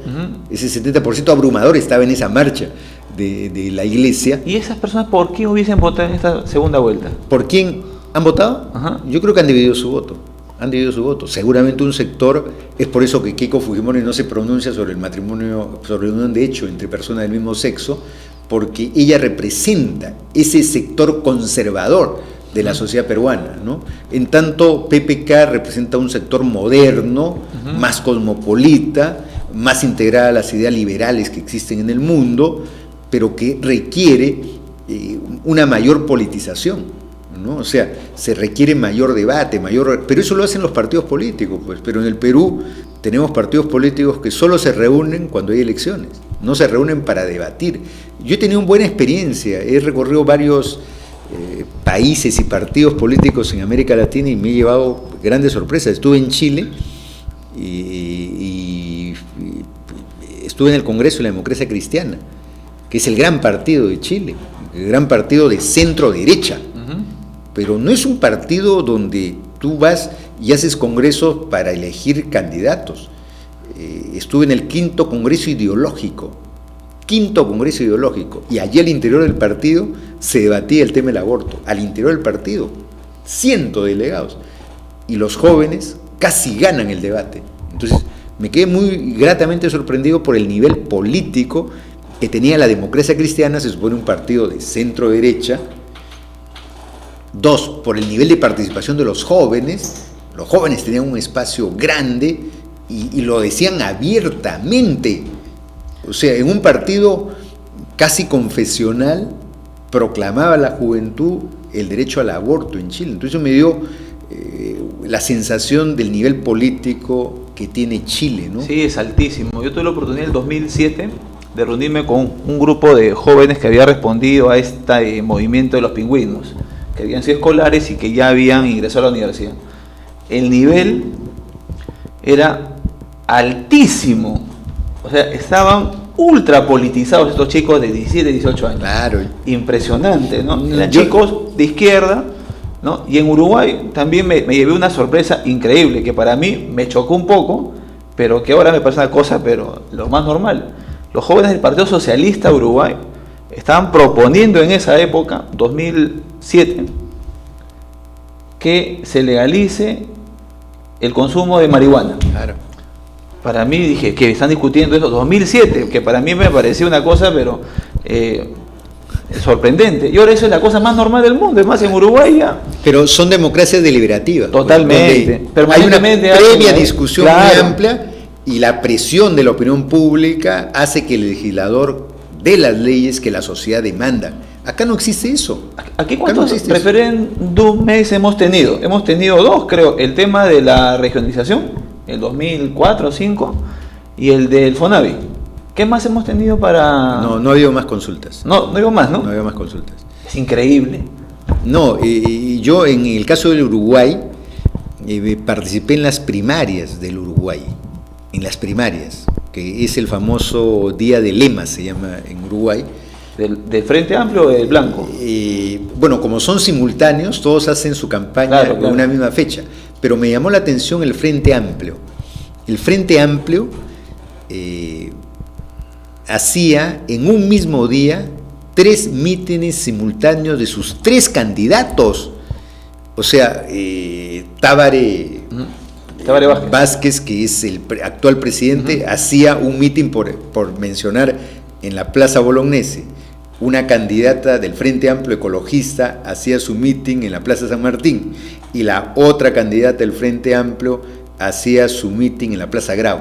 ese 70% abrumador estaba en esa marcha de la iglesia. ¿Y esas personas por qué hubiesen votado en esta segunda vuelta? ¿Por quién han votado? Yo creo que han dividido su voto. Seguramente un sector, es por eso que Keiko Fujimori no se pronuncia sobre el matrimonio, sobre la unión de hecho entre personas del mismo sexo, porque ella representa ese sector conservador de la sociedad peruana, ¿no? En tanto, PPK representa un sector moderno, más cosmopolita, más integrada a las ideas liberales que existen en el mundo, pero que requiere una mayor politización, ¿no? O sea, se requiere mayor debate, pero eso lo hacen los partidos políticos, pues. Pero en el Perú tenemos partidos políticos que solo se reúnen cuando hay elecciones, no se reúnen para debatir. Yo he tenido una buena experiencia, he recorrido varios países y partidos políticos en América Latina y me he llevado grandes sorpresas. Estuve en Chile y estuve en el Congreso de la Democracia Cristiana, que es el gran partido de Chile, el gran partido de centro derecha, pero no es un partido donde tú vas y haces congresos para elegir candidatos. Estuve en el quinto Congreso Ideológico, y allí al interior del partido se debatía el tema del aborto, al interior del partido, 100 delegados, y los jóvenes casi ganan el debate. Entonces me quedé muy gratamente sorprendido por el nivel político que tenía la Democracia Cristiana, se supone un partido de centro derecha. 2, por el nivel de participación de los jóvenes tenían un espacio grande y lo decían abiertamente. O sea, en un partido casi confesional proclamaba la juventud el derecho al aborto en Chile. Entonces eso me dio la sensación del nivel político que tiene Chile, ¿no? Sí, es altísimo. Yo tuve la oportunidad en el 2007 de reunirme con un grupo de jóvenes que había respondido a este movimiento de los pingüinos, que habían sido escolares y que ya habían ingresado a la universidad. El nivel era altísimo. O sea, estaban ultra politizados estos chicos de 17, 18 años. Claro. Impresionante, ¿no? Eran chicos de izquierda, ¿no? Y en Uruguay también me llevé una sorpresa increíble, que para mí me chocó un poco, pero que ahora me parece una cosa, pero lo más normal. Los jóvenes del Partido Socialista de Uruguay estaban proponiendo en esa época, 2007, que se legalice el consumo de marihuana. Claro. Para mí, dije, que están discutiendo eso, 2007, que para mí me pareció una cosa, pero sorprendente. Y ahora eso es la cosa más normal del mundo, es más, en Uruguay ya. Pero son democracias deliberativas. Totalmente. Hay una previa discusión muy claro, amplia y la presión de la opinión pública hace que el legislador dé las leyes que la sociedad demanda. Acá no existe eso. ¿Aquí cuántos referéndums hemos tenido? Hemos tenido 2, creo. El tema de la regionalización, el 2004 o 2005, y el del FONAVI. ¿Qué más hemos tenido para...? No ha habido más consultas. No digo más, ¿no? No ha habido más consultas. Es increíble. No, yo en el caso del Uruguay participé en las primarias del Uruguay, en las primarias, que es el famoso Día de Lemas, se llama en Uruguay. ¿Del Frente Amplio o del Blanco? Bueno, como son simultáneos, todos hacen su campaña en una misma fecha, pero me llamó la atención el Frente Amplio. El Frente Amplio hacía en un mismo día 3 mítines simultáneos de sus 3 candidatos. O sea, Tábare Vázquez, que es el actual presidente, hacía un mitin, por mencionar, en la Plaza Bolognesi. Una candidata del Frente Amplio Ecologista hacía su mitin en la Plaza San Martín, y la otra candidata del Frente Amplio hacía su mitin en la Plaza Grau.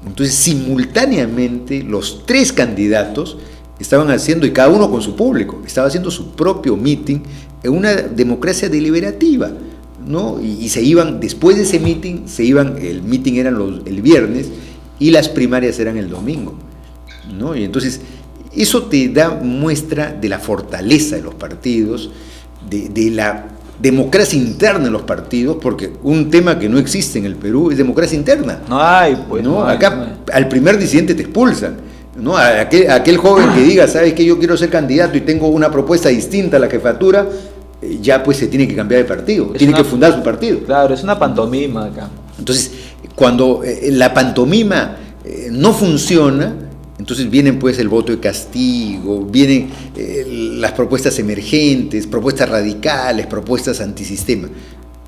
Entonces, simultáneamente, los 3 candidatos estaban haciendo, y cada uno con su público, estaba haciendo su propio mitin en una democracia deliberativa, ¿no? Y se iban, después de ese mitin, el mitin era el viernes y las primarias eran el domingo, ¿no? Y entonces, eso te da muestra de la fortaleza de los partidos, de la democracia interna en los partidos, porque un tema que no existe en el Perú es democracia interna. No hay, pues. ¿No? No hay, acá no hay. Al primer disidente te expulsan, ¿no? Aquel joven que diga, ¿sabes qué? Yo quiero ser candidato y tengo una propuesta distinta a la jefatura, ya pues se tiene que cambiar de partido, tiene que fundar su partido. Claro, es una pantomima acá. Entonces, cuando la pantomima no funciona, entonces vienen pues el voto de castigo, vienen las propuestas emergentes, propuestas radicales, propuestas antisistema.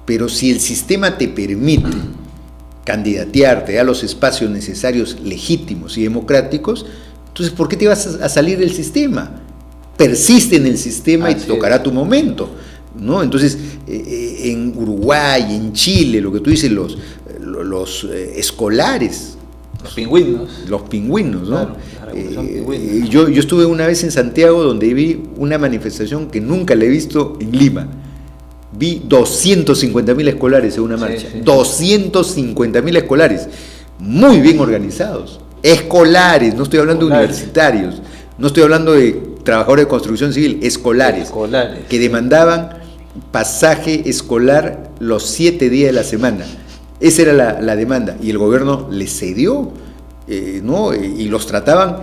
Pero si el sistema te permite candidatear, te da los espacios necesarios, legítimos y democráticos, entonces ¿por qué te vas a salir del sistema? Persiste en el sistema y te tocará tu momento, ¿no? Entonces, en Uruguay, en Chile, lo que tú dices, los escolares, los pingüinos, ¿no? Claro, yo estuve una vez en Santiago, donde vi una manifestación que nunca la he visto en Lima. Vi 250.000 escolares en una marcha, 250.000 escolares, muy bien organizados, escolares, no estoy hablando de universitarios, no estoy hablando de trabajadores de construcción civil, escolares, que demandaban pasaje escolar los 7 días de la semana. Esa era la demanda, y el gobierno les cedió, ¿no? Y los trataban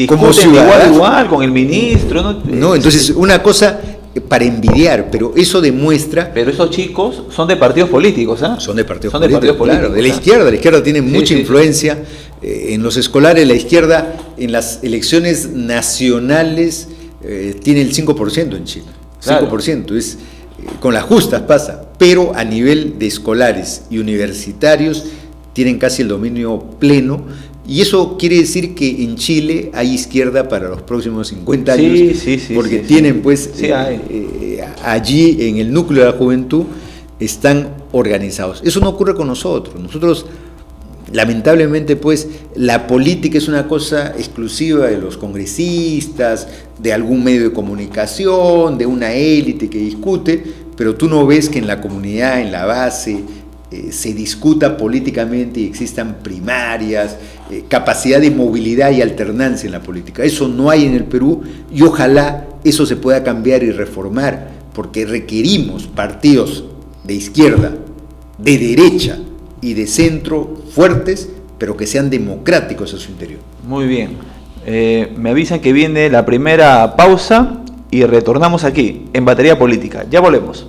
como ciudadanos, igual con el ministro, ¿no? Entonces, una cosa para envidiar, pero eso demuestra... Pero esos chicos son de partidos políticos, ¿ah? Son de partidos políticos, claro, de la izquierda tiene mucha influencia en los escolares. La izquierda en las elecciones nacionales tiene el 5% en Chile, 5%, es, con las justas pasa, pero a nivel de escolares y universitarios tienen casi el dominio pleno. Y eso quiere decir que en Chile hay izquierda para los próximos 50 años, porque tienen pues allí en el núcleo de la juventud están organizados. Eso no ocurre con nosotros. Nosotros, lamentablemente, pues la política es una cosa exclusiva de los congresistas, de algún medio de comunicación, de una élite que discute, pero tú no ves que en la comunidad, en la base, se discuta políticamente y existan primarias, capacidad de movilidad y alternancia en la política. Eso no hay en el Perú, y ojalá eso se pueda cambiar y reformar, porque requerimos partidos de izquierda, de derecha y de centro fuertes, pero que sean democráticos a su interior. Muy bien. Me avisan que viene la primera pausa y retornamos aquí en Batería Política. Ya volvemos.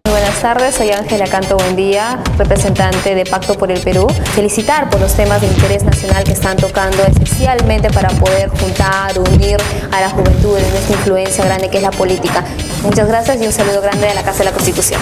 Buenas tardes, soy Ángela Canto Buendía, representante de Pacto por el Perú. Felicitar por los temas de interés nacional que están tocando, especialmente para poder juntar, unir a la juventud en esta influencia grande que es la política. Muchas gracias y un saludo grande de la Casa de la Constitución.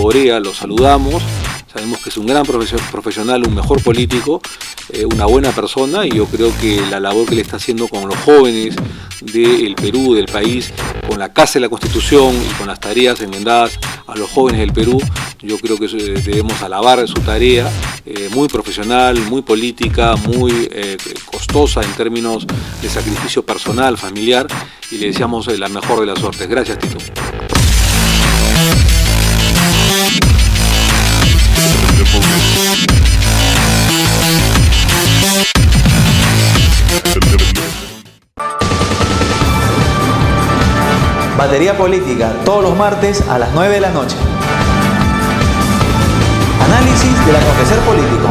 Orea, lo saludamos. Sabemos que es un gran profesional, un mejor político, una buena persona, y yo creo que la labor que le está haciendo con los jóvenes del Perú, del país, con la Casa de la Constitución y con las tareas enmendadas a los jóvenes del Perú, yo creo que debemos alabar su tarea, muy profesional, muy política, muy costosa en términos de sacrificio personal, familiar, y le deseamos la mejor de las suertes. Gracias, Tito. Batería Política, todos los martes a las 9 de la noche. Análisis del acontecer político.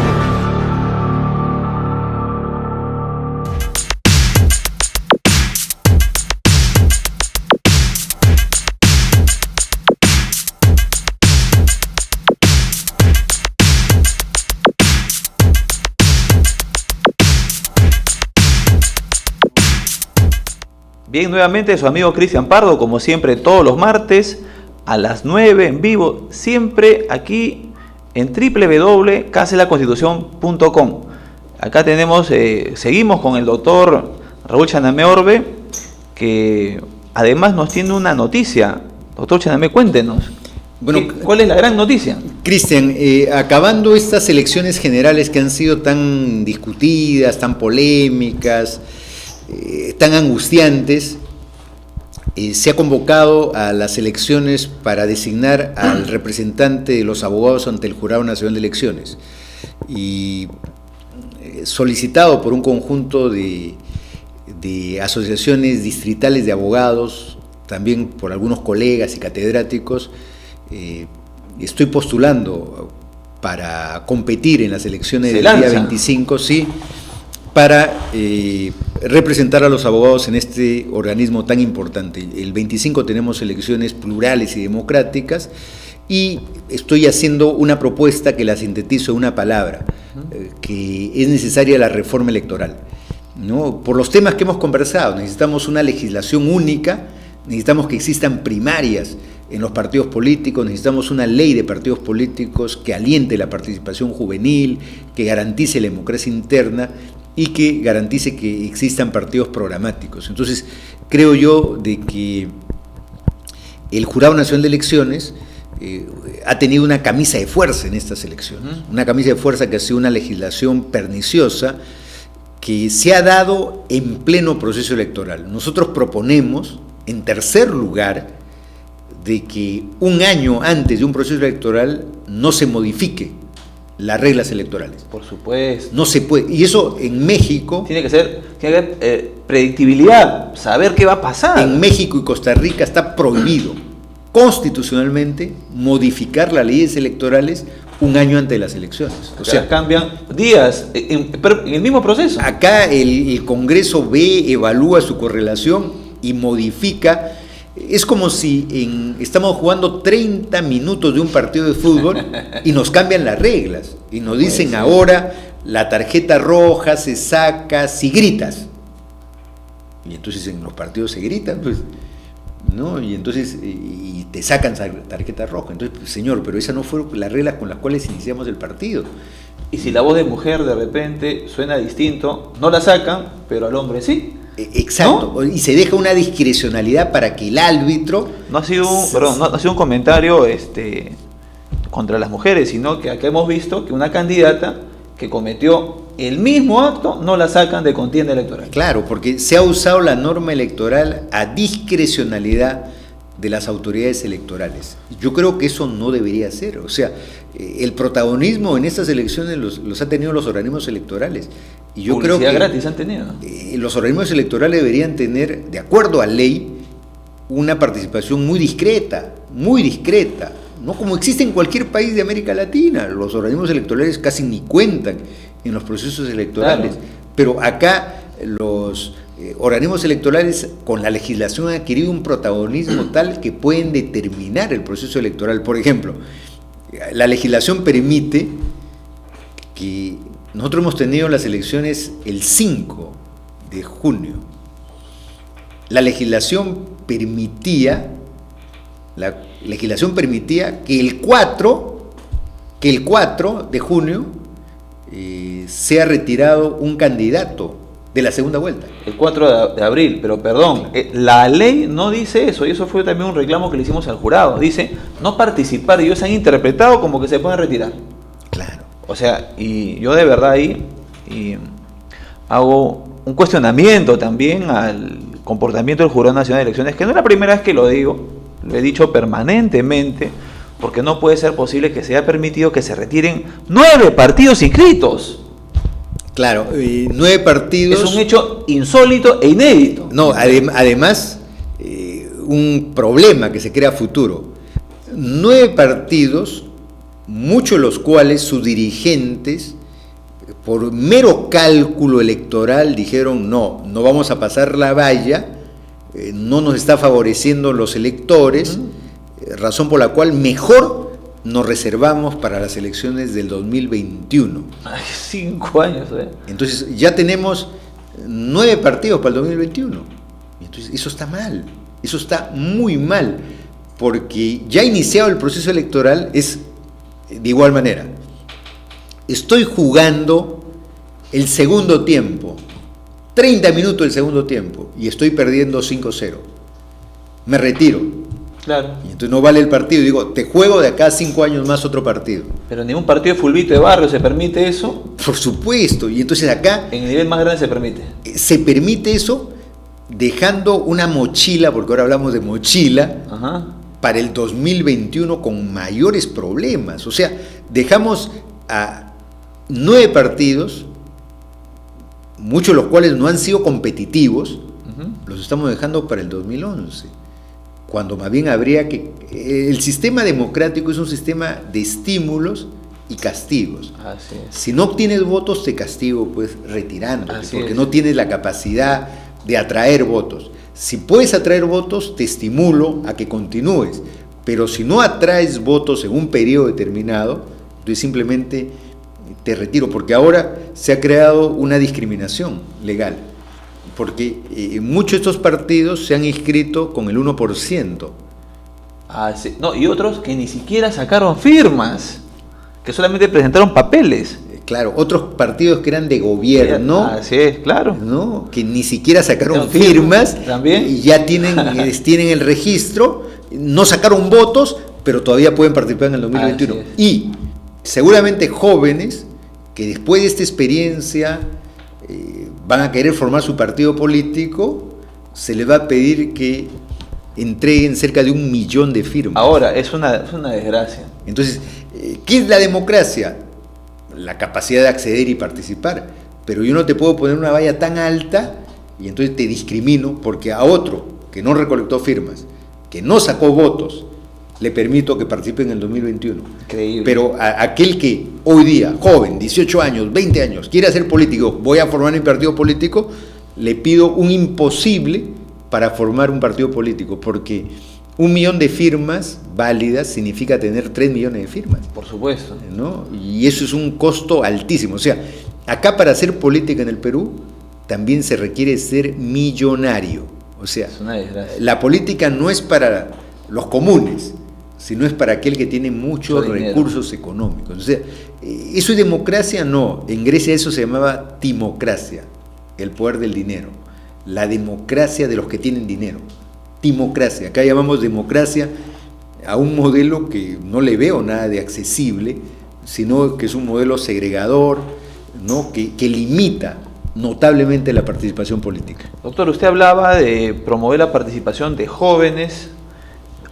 Bien, nuevamente su amigo Cristian Pardo, como siempre, todos los martes a las 9 en vivo, siempre aquí en www.caselaconstitución.com. Acá tenemos, seguimos con el doctor Raúl Chanamé Orbe, que además nos tiene una noticia. Doctor Chanamé, cuéntenos. Bueno, ¿cuál es la gran noticia? Cristian, acabando estas elecciones generales que han sido tan discutidas, tan polémicas, tan angustiantes, se ha convocado a las elecciones para designar al representante de los abogados ante el Jurado Nacional de Elecciones, y solicitado por un conjunto de asociaciones distritales de abogados, también por algunos colegas y catedráticos. Estoy postulando para competir en las elecciones del día 25, sí, para representar a los abogados en este organismo tan importante. El 25 tenemos elecciones plurales y democráticas, y estoy haciendo una propuesta que la sintetizo en una palabra, que es necesaria la reforma electoral, ¿no? Por los temas que hemos conversado, necesitamos una legislación única, necesitamos que existan primarias en los partidos políticos, necesitamos una ley de partidos políticos que aliente la participación juvenil, que garantice la democracia interna y que garantice que existan partidos programáticos. Entonces, creo yo de que el Jurado Nacional de Elecciones ha tenido una camisa de fuerza en estas elecciones, una camisa de fuerza que ha sido una legislación perniciosa que se ha dado en pleno proceso electoral. Nosotros proponemos, en tercer lugar, de que un año antes de un proceso electoral no se modifique las reglas electorales. Por supuesto. No se puede. Y eso en México... Tiene que haber predictibilidad, saber qué va a pasar. En México y Costa Rica está prohibido constitucionalmente modificar las leyes electorales un año antes de las elecciones. O sea, cambian días en el mismo proceso. Acá el Congreso ve, evalúa su correlación y modifica. Es como si estamos jugando 30 minutos de un partido de fútbol y nos cambian las reglas y nos dicen ahora la tarjeta roja se saca si gritas. Y entonces en los partidos se gritan, pues, ¿no? Y entonces y te sacan tarjeta roja. Entonces, pues, señor, pero esas no fueron las reglas con las cuales iniciamos el partido. Y si la voz de mujer de repente suena distinto, no la sacan, pero al hombre sí. Exacto, ¿no? Y se deja una discrecionalidad para que el árbitro... No ha sido un comentario contra las mujeres, sino que acá hemos visto que una candidata que cometió el mismo acto no la sacan de contienda electoral. Claro, porque se ha usado la norma electoral a discrecionalidad de las autoridades electorales. Yo creo que eso no debería ser. O sea, el protagonismo en estas elecciones los ha tenido los organismos electorales. Y yo creo que gratis han tenido. Los organismos electorales deberían tener, de acuerdo a ley, una participación muy discreta, no como existe en cualquier país de América Latina. Los organismos electorales casi ni cuentan en los procesos electorales, claro. Pero acá los organismos electorales con la legislación han adquirido un protagonismo tal que pueden determinar el proceso electoral. Por ejemplo, la legislación permite que nosotros hemos tenido las elecciones el 5 de junio. La legislación permitía, la legislación permitía que el 4 de junio sea retirado un candidato de la segunda vuelta. El 4 de abril, pero perdón, la ley no dice eso, y eso fue también un reclamo que le hicimos al jurado. Dice no participar, y ellos han interpretado como que se pueden retirar. Claro. O sea, y yo de verdad ahí hago un cuestionamiento también al comportamiento del Jurado Nacional de Elecciones, que no es la primera vez que lo digo, lo he dicho permanentemente, porque no puede ser posible que se haya permitido que se retiren 9 partidos inscritos. Claro, 9 partidos. Es un hecho insólito e inédito. No, además, un problema que se crea a futuro. 9 partidos, muchos de los cuales sus dirigentes, por mero cálculo electoral, dijeron no vamos a pasar la valla, no nos está favoreciendo los electores, razón por la cual mejor nos reservamos para las elecciones del 2021. Ay, 5 años, Entonces ya tenemos 9 partidos para el 2021. Entonces eso está mal, eso está muy mal, porque ya iniciado el proceso electoral es de igual manera. Estoy jugando el segundo tiempo, 30 minutos del segundo tiempo, y estoy perdiendo 5-0. Me retiro. Claro. Y entonces no vale el partido. Digo, te juego de acá a 5 años más otro partido. Pero ningún partido de fulbito de barrio se permite eso. Por supuesto. Y entonces acá En el nivel más grande se permite. se permite eso dejando una mochila, porque ahora hablamos de mochila, Ajá. para el 2021 con mayores problemas. O sea, dejamos a 9 partidos, muchos de los cuales no han sido competitivos, los estamos dejando para el 2011. Cuando más bien habría que... El sistema democrático es un sistema de estímulos y castigos. Así es. Si no obtienes votos, te castigo pues retirándote, Así porque es. no tienes la capacidad de atraer votos. Si puedes atraer votos, te estimulo a que continúes, pero si no atraes votos en un periodo determinado, entonces simplemente te retiro, porque ahora se ha creado una discriminación legal, porque muchos de estos partidos se han inscrito con el 1%. Ah, sí. No, y otros que ni siquiera sacaron firmas, que solamente presentaron papeles. Claro, otros partidos que eran de gobierno, Así es, claro. ¿no? Que ni siquiera sacaron No, firmas, también. y ya tienen el registro, no sacaron votos, pero todavía pueden participar en el 2021. Así es. Y seguramente jóvenes que después de esta experiencia van a querer formar su partido político, se les va a pedir que entreguen cerca de 1 millón de firmas. Ahora, es una desgracia. Entonces, ¿qué es la democracia? La capacidad de acceder y participar. Pero yo no te puedo poner una valla tan alta y entonces te discrimino porque a otro que no recolectó firmas, que no sacó votos, le permito que participe en el 2021. Increíble. Pero a aquel que hoy día, joven, 18 años, 20 años, quiere hacer político, voy a formar mi partido político, le pido un imposible para formar un partido político, porque 1 millón de firmas válidas significa tener 3 millones de firmas, Por supuesto. ¿no? Y eso es un costo altísimo. O sea, acá para hacer política en el Perú también se requiere ser millonario. O sea, Es una desgracia. la política no es para los comunes, sino es para aquel que tiene muchos Mucho dinero. recursos económicos. O sea, ¿eso es democracia? No. En Grecia eso se llamaba timocracia, el poder del dinero. La democracia de los que tienen dinero. Timocracia. Acá llamamos democracia a un modelo que no le veo nada de accesible, sino que es un modelo segregador, ¿no? que limita notablemente la participación política. Doctor, usted hablaba de promover la participación de jóvenes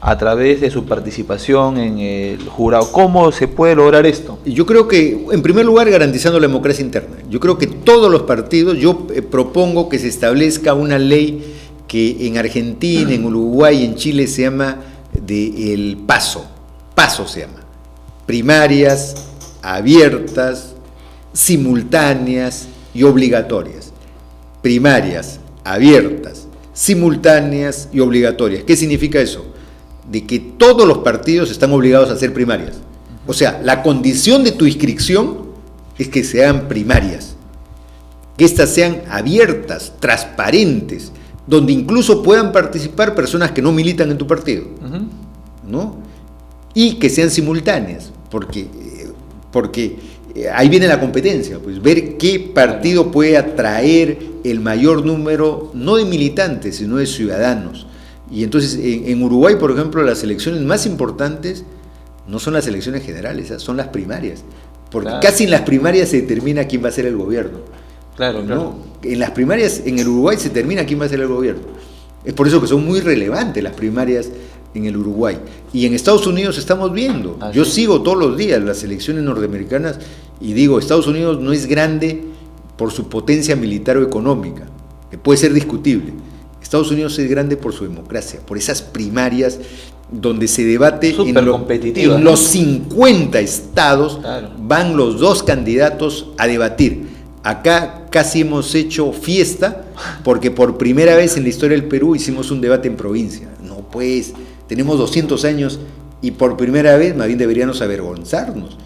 a través de su participación en el jurado. ¿Cómo se puede lograr esto? Yo creo que, en primer lugar, garantizando la democracia interna. Yo creo que todos los partidos, yo propongo que se establezca una ley que en Argentina, en Uruguay y en Chile se llama el PASO. PASO se llama. Primarias, abiertas, simultáneas y obligatorias. Primarias, abiertas, simultáneas y obligatorias. ¿Qué significa eso? De que todos los partidos están obligados a hacer primarias. O sea, la condición de tu inscripción es que sean primarias, que éstas sean abiertas, transparentes, donde incluso puedan participar personas que no militan en tu partido, ¿no? Y que sean simultáneas, porque ahí viene la competencia, pues ver qué partido puede atraer el mayor número, no de militantes, sino de ciudadanos. Y entonces en Uruguay, por ejemplo, las elecciones más importantes no son las elecciones generales, son las primarias, porque casi en las primarias se determina quién va a ser el gobierno. Claro, claro. ¿No? En las primarias en el Uruguay se determina quién va a ser el gobierno. Es por eso que son muy relevantes las primarias en el Uruguay. Y en Estados Unidos estamos viendo, yo sigo todos los días las elecciones norteamericanas y digo, Estados Unidos no es grande por su potencia militar o económica, que puede ser discutible. Estados Unidos es grande por su democracia, por esas primarias donde se debate en los 50 estados, van los dos candidatos a debatir. Acá casi hemos hecho fiesta porque por primera vez en la historia del Perú hicimos un debate en provincia. No, pues, tenemos 200 años y por primera vez más bien deberíamos avergonzarnos,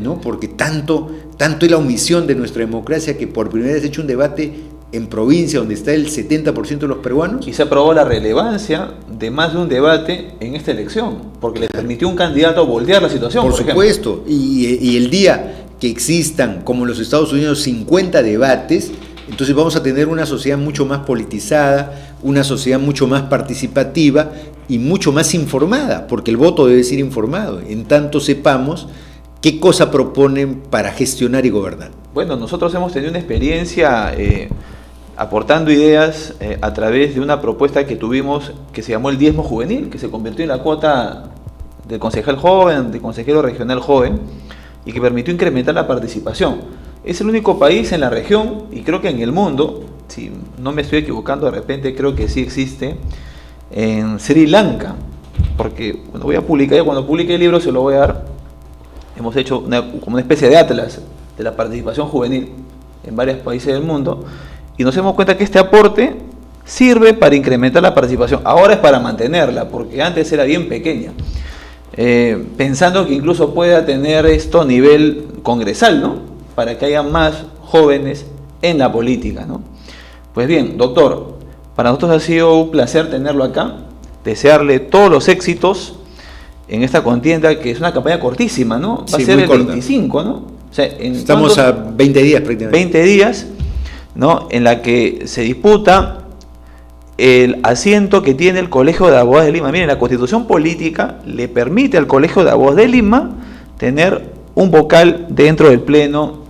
¿no? Porque tanto es la omisión de nuestra democracia que por primera vez he hecho un debate en provincia donde está el 70% de los peruanos. Y se aprobó la relevancia de más de un debate en esta elección, porque le permitió a un candidato voltear la situación. Por supuesto, y el día que existan, como en los Estados Unidos, 50 debates, entonces vamos a tener una sociedad mucho más politizada, una sociedad mucho más participativa y mucho más informada, porque el voto debe ser informado, en tanto sepamos qué cosa proponen para gestionar y gobernar. Bueno, nosotros hemos tenido una experiencia aportando ideas a través de una propuesta que tuvimos que se llamó el diezmo juvenil, que se convirtió en la cuota del concejal joven, del consejero regional joven, y que permitió incrementar la participación. Es el único país en la región, y creo que en el mundo, si no me estoy equivocando de repente, creo que sí existe, en Sri Lanka, porque cuando publique el libro se lo voy a dar. Hemos hecho como una especie de atlas de la participación juvenil en varios países del mundo, y nos damos cuenta que este aporte sirve para incrementar la participación. Ahora es para mantenerla, porque antes era bien pequeña. Pensando que incluso pueda tener esto a nivel congresal, ¿no? Para que haya más jóvenes en la política, ¿no? Pues bien, doctor, para nosotros ha sido un placer tenerlo acá, desearle todos los éxitos en esta contienda, que es una campaña cortísima, ¿no? Va a ser el 25, ¿no? O sea, estamos a 20 días prácticamente. 20 días, ¿no? En la que se disputa el asiento que tiene el Colegio de Abogados de Lima. Miren, la Constitución Política le permite al Colegio de Abogados de Lima tener un vocal dentro del Pleno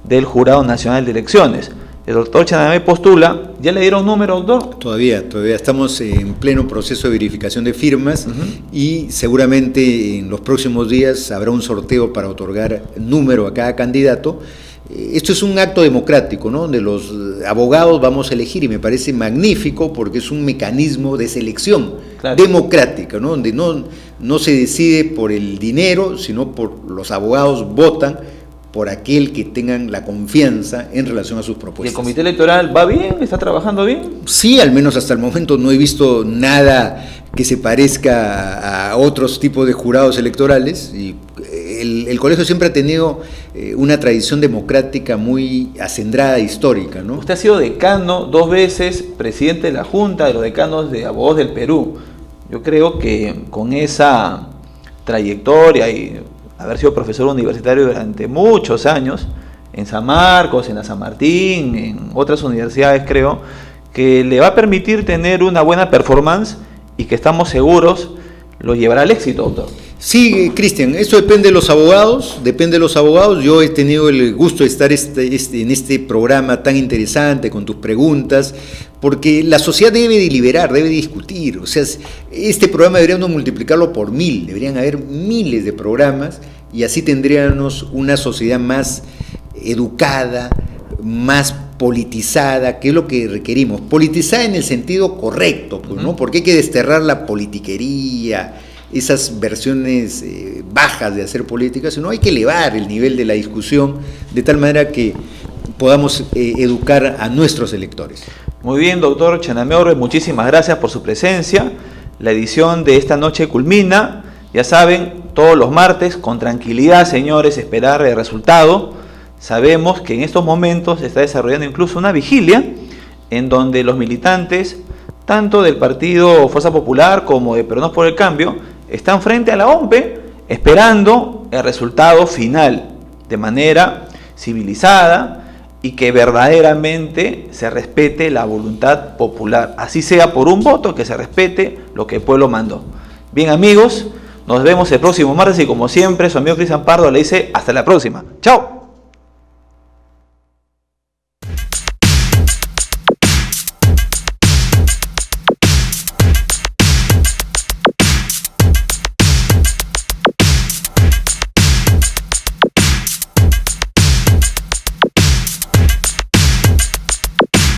del Jurado Nacional de Elecciones. El doctor Chanamé postula. ¿Ya le dieron número, doctor? Todavía estamos en pleno proceso de verificación de firmas y seguramente en los próximos días habrá un sorteo para otorgar número a cada candidato. Esto es un acto democrático, ¿no? Donde los abogados vamos a elegir, y me parece magnífico porque es un mecanismo de selección democrática, ¿no? Donde no se decide por el dinero, sino por los abogados votan por aquel que tengan la confianza en relación a sus propuestas. ¿Y el comité electoral va bien? ¿Está trabajando bien? Sí, al menos hasta el momento no he visto nada que se parezca a otros tipos de jurados electorales, y el colegio siempre ha tenido una tradición democrática muy acendrada, histórica, ¿no? Usted ha sido decano 2 veces, presidente de la Junta de los Decanos de Abogados del Perú. Yo creo que con esa trayectoria y haber sido profesor universitario durante muchos años, en San Marcos, en la San Martín, en otras universidades, creo que le va a permitir tener una buena performance y que estamos seguros lo llevará al éxito, doctor. Sí, Cristian, eso depende de los abogados, Yo he tenido el gusto de estar en este programa tan interesante con tus preguntas, porque la sociedad debe deliberar, debe discutir. O sea, este programa deberíamos multiplicarlo por 1000, deberían haber miles de programas, y así tendríamos una sociedad más educada, más politizada, que es lo que requerimos. Politizada en el sentido correcto, pues, ¿no? Porque hay que desterrar la politiquería, esas versiones bajas de hacer política, sino hay que elevar el nivel de la discusión de tal manera que podamos educar a nuestros electores. Muy bien, doctor Chanamé Orbes, muchísimas gracias por su presencia. La edición de esta noche culmina, ya saben, todos los martes, con tranquilidad, señores, esperar el resultado. Sabemos que en estos momentos se está desarrollando incluso una vigilia en donde los militantes, tanto del partido Fuerza Popular como de Peruanos por el Cambio, están frente a la OMPE esperando el resultado final de manera civilizada y que verdaderamente se respete la voluntad popular, así sea por un voto, que se respete lo que el pueblo mandó. Bien, amigos, nos vemos el próximo martes y como siempre su amigo Cristian Pardo le dice hasta la próxima. ¡Chao!